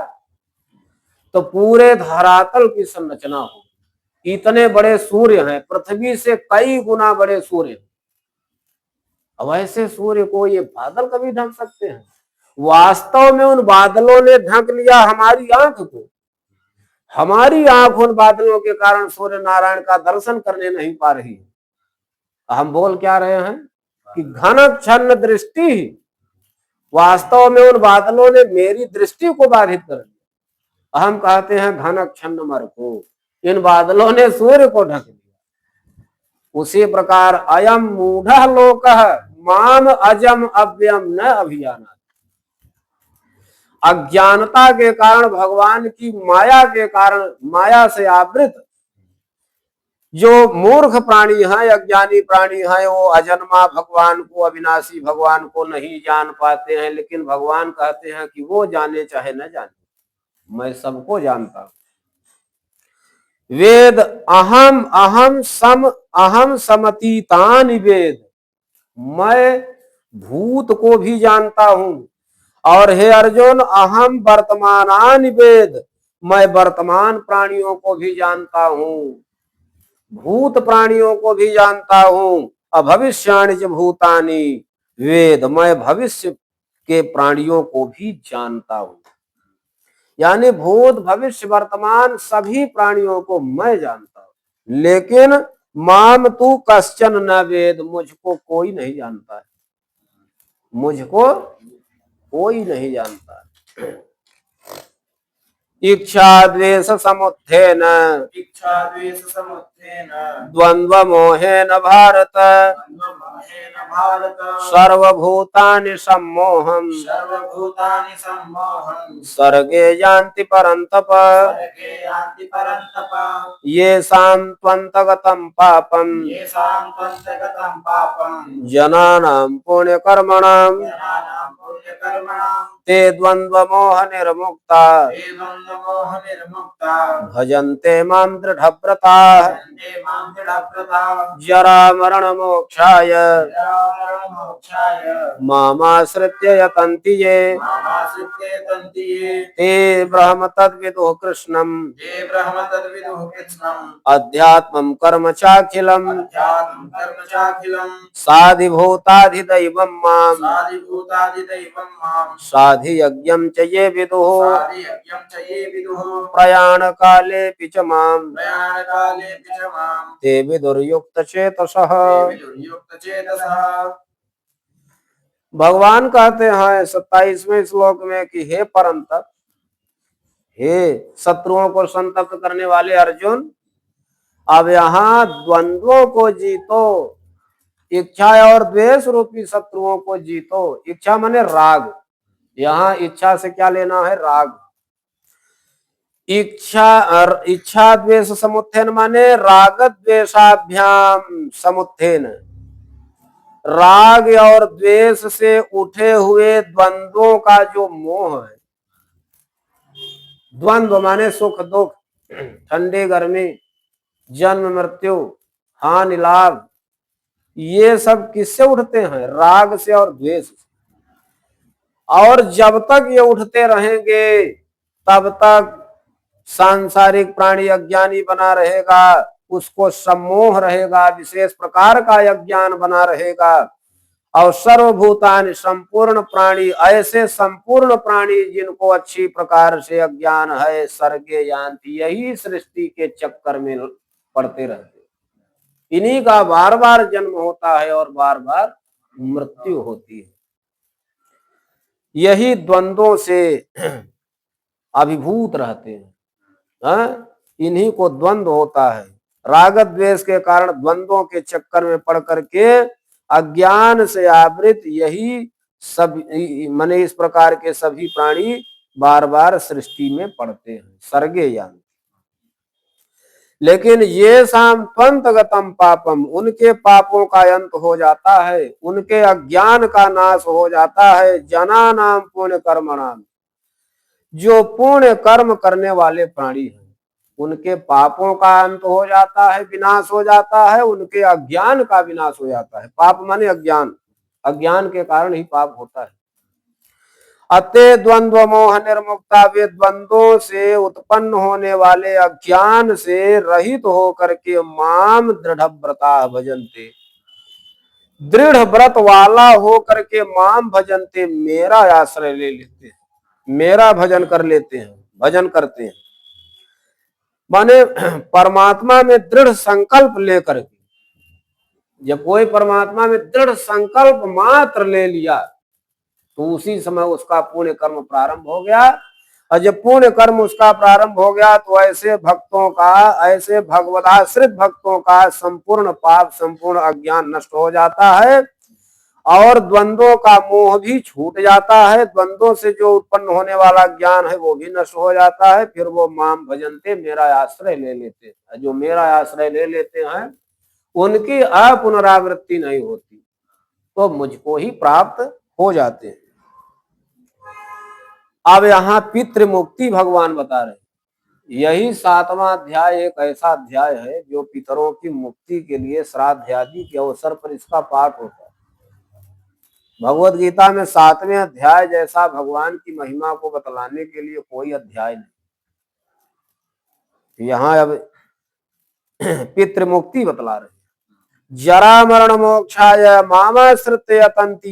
तो पूरे धरातल की संरचना हो। इतने बड़े सूर्य हैं, पृथ्वी से कई गुना बड़े सूर्य। अब ऐसे सूर्य को ये बादल कभी ढक सकते हैं? वास्तव में उन बादलों ने ढक लिया हमारी आंख को। हमारी आंख उन बादलों के कारण सूर्य नारायण का दर्शन करने नहीं पा रही है। हम बोल क्या रहे हैं कि घनक छन्न दृष्टि, वास्तव में उन बादलों ने मेरी दृष्टि को बाधित कर दिया। हम कहते हैं घनक छन्न मर को, इन बादलों ने सूर्य को ढक दिया। उसी प्रकार अयम मूढ़ लोकः माम अजम अव्यम न अभिजानाति। अज्ञानता के कारण, भगवान की माया के कारण, माया से आवृत जो मूर्ख प्राणी हैं, अज्ञानी प्राणी हैं, वो अजन्मा भगवान को, अविनाशी भगवान को नहीं जान पाते हैं। लेकिन भगवान कहते हैं कि वो जाने चाहे न जाने, मैं सबको जानता हूं। वेद अहम अहम समतीतानि वेद, मैं भूत को भी जानता हूं। और हे अर्जुन अहम वर्तमानानि वेद, मैं वर्तमान प्राणियों को भी जानता हूं, भूत प्राणियों को भी जानता हूं। अभविष्याणि च भूतानि वेद, मैं भविष्य के प्राणियों को भी जानता हूं। यानी भूत भविष्य वर्तमान सभी प्राणियों को मैं जानता हूं। लेकिन माम तू कश्चन न वेद, मुझको कोई नहीं जानता है, मुझको कोई नहीं जानता है। इच्छा द्वेष समुत्थेन द्वंद्व मोहेन भारत सर्वभूतानि सम्मोहम् सर्गे यान्ति परन्तप येषां त्वन्तगतं पापम् जनानां पुण्यकर्मणां ते द्वंद्व मोह निर्मुक्ता भजन्ते मां दृढव्रताः जरा मरण मोक्षाय मामाश्रित्य यतन्ति ये ते ब्रह्म तद्विदुः कृष्णम् अध्यात्मं कर्म चाखिलम् साधिभूताधिदैवं माम् साधियज्ञं च ये विदुः प्रयाण काले च माम् ते विदुर्युक्तचेतसः। भगवान कहते हैं 27वें श्लोक में कि हे परंतप, हे शत्रुओं को संतप्त करने वाले अर्जुन, अब यहाँ द्वंद्वों को जीतो, इच्छा और द्वेष रूपी शत्रुओं को जीतो। इच्छा माने राग, यहाँ इच्छा से क्या लेना है? राग। इच्छा द्वेष समुत्थेन माने राग द्वेषाभ्याम समुत्थेन, राग और द्वेष से उठे हुए द्वंद्वों का जो मोह है। द्वंद्व माने सुख दुख, ठंडी गर्मी, जन्म मृत्यु, हानि लाभ, ये सब किससे उठते हैं? राग से और द्वेष से। और जब तक ये उठते रहेंगे तब तक सांसारिक प्राणी अज्ञानी बना रहेगा, उसको सम्मोह रहेगा, विशेष प्रकार का अज्ञान बना रहेगा। और सर्वभूतानि संपूर्ण प्राणी, ऐसे संपूर्ण प्राणी जिनको अच्छी प्रकार से अज्ञान है, सर्गे यान्ति, यही सृष्टि के चक्कर में पड़ते रहते, इन्हीं का बार बार जन्म होता है और बार बार मृत्यु होती है। यही द्वंद्वों से अभिभूत रहते हैं, इन्हीं को द्वंद्व होता है। राग द्वेष के कारण द्वंद्वों के चक्कर में पड़ करके अज्ञान से आवृत यही सब माने इस प्रकार के सभी प्राणी बार बार सृष्टि में पड़ते हैं, सर्गे यान्ति। लेकिन ये सांत्वन्तगतम पापम, उनके पापों का अंत हो जाता है, उनके अज्ञान का नाश हो जाता है। जना नाम पुण्य कर्मणाम, जो पुण्य कर्म करने वाले प्राणी हैं उनके पापों का अंत हो जाता है, विनाश हो जाता है, उनके अज्ञान का विनाश हो जाता है। पाप माने अज्ञान, अज्ञान के कारण ही पाप होता है। अते द्वंद्व मोह निर्मुक्ता, वे द्वंद्वों से उत्पन्न होने वाले अज्ञान से रहित होकर के माम दृढ़ व्रता भजन्ते, दृढ़ व्रत वाला हो करके माम भजन्ते, मेरा आश्रय ले लेते हैं, मेरा भजन कर लेते हैं, भजन करते हैं। माने परमात्मा में दृढ़ संकल्प लेकर के, जब कोई परमात्मा में दृढ़ संकल्प मात्र ले लिया तो उसी समय उसका पुण्य कर्म प्रारंभ हो गया। और जब पुण्य कर्म उसका प्रारंभ हो गया तो ऐसे भक्तों का, ऐसे भगवदाश्रित भक्तों का संपूर्ण पाप, संपूर्ण अज्ञान नष्ट हो जाता है और द्वंद्वों का मोह भी छूट जाता है। द्वंद्वों से जो उत्पन्न होने वाला ज्ञान है वो भी नष्ट हो जाता है। फिर वो माम भजनते, मेरा आश्रय ले लेते हैं। जो मेरा आश्रय ले लेते हैं उनकी अपुनरावृत्ति नहीं होती, तो मुझको ही प्राप्त हो जाते हैं। अब यहाँ पितृ मुक्ति भगवान बता रहे। यही 7वां अध्याय एक ऐसा अध्याय है जो पितरों की मुक्ति के लिए श्राद्ध आदि के अवसर पर इसका पाठ होता है। भगवत गीता में 7वें अध्याय जैसा भगवान की महिमा को बतलाने के लिए कोई अध्याय नहीं। यहाँ अब पितृ मुक्ति बतला रहे। जरा मरण मोक्षाय माम आश्रित्य यतन्ति,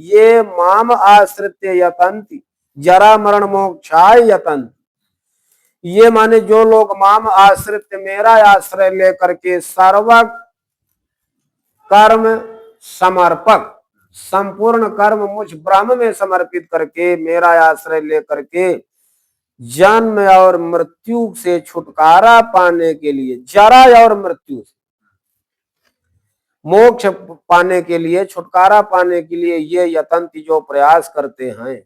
ये माम आश्रित्य यतन्ति, जरा मरण मोक्षाय यतन्ति। ये माने जो लोग माम आश्रित्य, मेरा आश्रय लेकर के सर्व कर्म समर्पक, संपूर्ण कर्म मुझ ब्रह्म में समर्पित करके, मेरा आश्रय लेकर के जन्म और मृत्यु से छुटकारा पाने के लिए, जरा और मृत्यु से मोक्ष पाने के लिए, छुटकारा पाने के लिए ये यतन्ति, जो प्रयास करते हैं।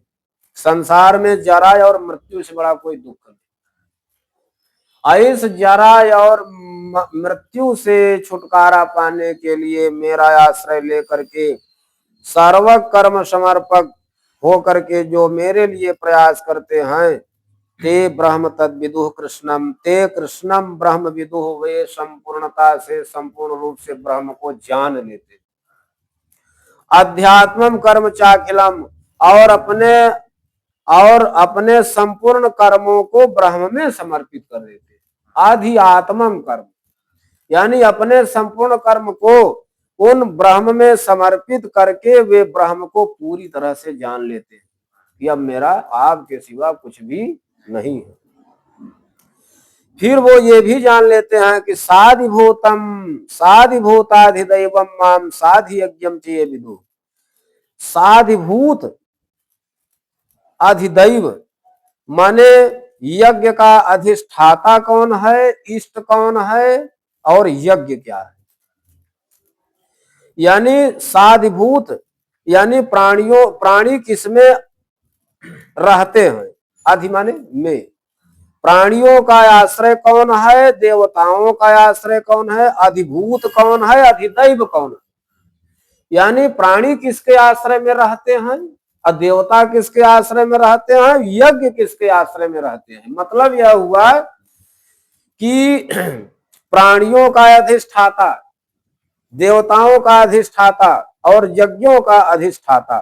संसार में जरा और मृत्यु से बड़ा कोई दुख नहीं। इस जरा और मृत्यु से छुटकारा पाने के लिए मेरा आश्रय लेकर के सर्व कर्म समर्पक हो करके जो मेरे लिए प्रयास करते हैं, ते ब्रह्म तद विदुः कृष्णम, ते कृष्णम ब्रह्म विदुः, वे संपूर्णता से, संपूर्ण रूप से ब्रह्म को जान लेते। अध्यात्मम कर्म चाखिलम, और अपने संपूर्ण कर्मों को ब्रह्म में समर्पित कर देते। आध्यात्मम कर्म यानी अपने संपूर्ण कर्म को उन ब्रह्म में समर्पित करके वे ब्रह्म को पूरी तरह से जान लेते हैं कि अब मेरा आपके सिवा कुछ भी नहीं है। फिर वो ये भी जान लेते हैं कि साधिभूतम साधिभूताधिदैवम माम साधि यज्ञम चे विदु। साधिभूत अधिदैव माने यज्ञ का अधिष्ठाता कौन है, इष्ट कौन है और यज्ञ क्या है। यानी साधिभूत यानी प्राणी किसमें रहते हैं, अधि माने में। प्राणियों का आश्रय कौन है, देवताओं का आश्रय कौन है, अधिभूत कौन है, अधिदैव कौन है। यानी प्राणी किसके आश्रय में रहते हैं, देवता किसके आश्रय में रहते हैं, यज्ञ किसके आश्रय में रहते हैं। मतलब यह हुआ कि प्राणियों का अधिष्ठाता, देवताओं का अधिष्ठाता और यज्ञों का अधिष्ठाता,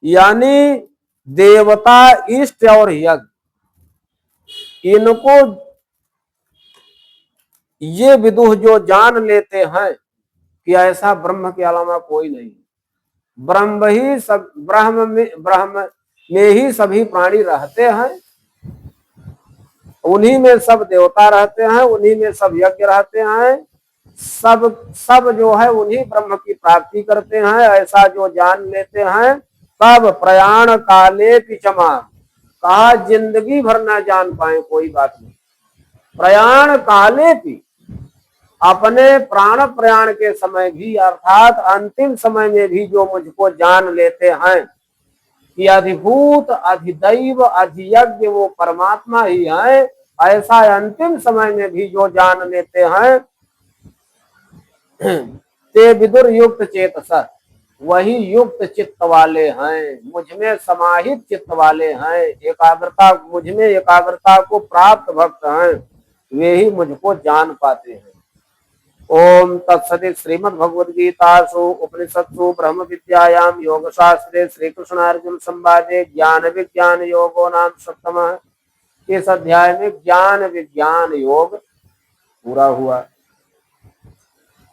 यानी देवता, इष्ट और यज्ञ, इनको ये विदुष जो जान लेते हैं कि ऐसा ब्रह्म के अलावा कोई नहीं, ब्रह्म ही सब, ब्रह्म में ही सभी प्राणी रहते हैं, उन्हीं में सब देवता रहते हैं, उन्हीं में सब यज्ञ रहते हैं, सब जो है उन्हीं ब्रह्म की प्राप्ति करते हैं, ऐसा जो जान लेते हैं तब प्रयाण काले पिचमा, कहा जिंदगी भर न जान पाए कोई बात नहीं, प्रयाण काले भी, अपने प्राण प्रयाण के समय भी अर्थात अंतिम समय में भी जो मुझको जान लेते हैं कि अधिभूत अधिदैव अधियज्ञ वो परमात्मा ही है, ऐसा अंतिम समय में भी जो जान लेते हैं ते विदुर युक्त चेतस, वही युक्त चित्त वाले हैं, मुझमें समाहित चित्त वाले हैं, एकाग्रता, मुझमें एकाग्रता को प्राप्त भक्त हैं, वे ही मुझको जान पाते हैं। ओम तत्सदि श्रीमद् भगवद गीतासु उपनिषत्सु ब्रह्म विद्यायां योग शास्त्रे श्री कृष्ण अर्जुन संवादे ज्ञान विज्ञान योगो नाम सप्तमः, इस अध्याय में ज्ञान विज्ञान योग पूरा हुआ।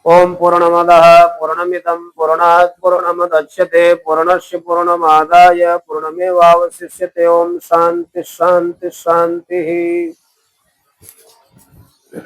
ओम पूर्णमदः पूर्णमिदं पूर्णात् पूर्णमुदच्यते पूर्णस्य पूर्णमादाय पूर्णमेवावशिष्यते। ओम शांति शांति शांति।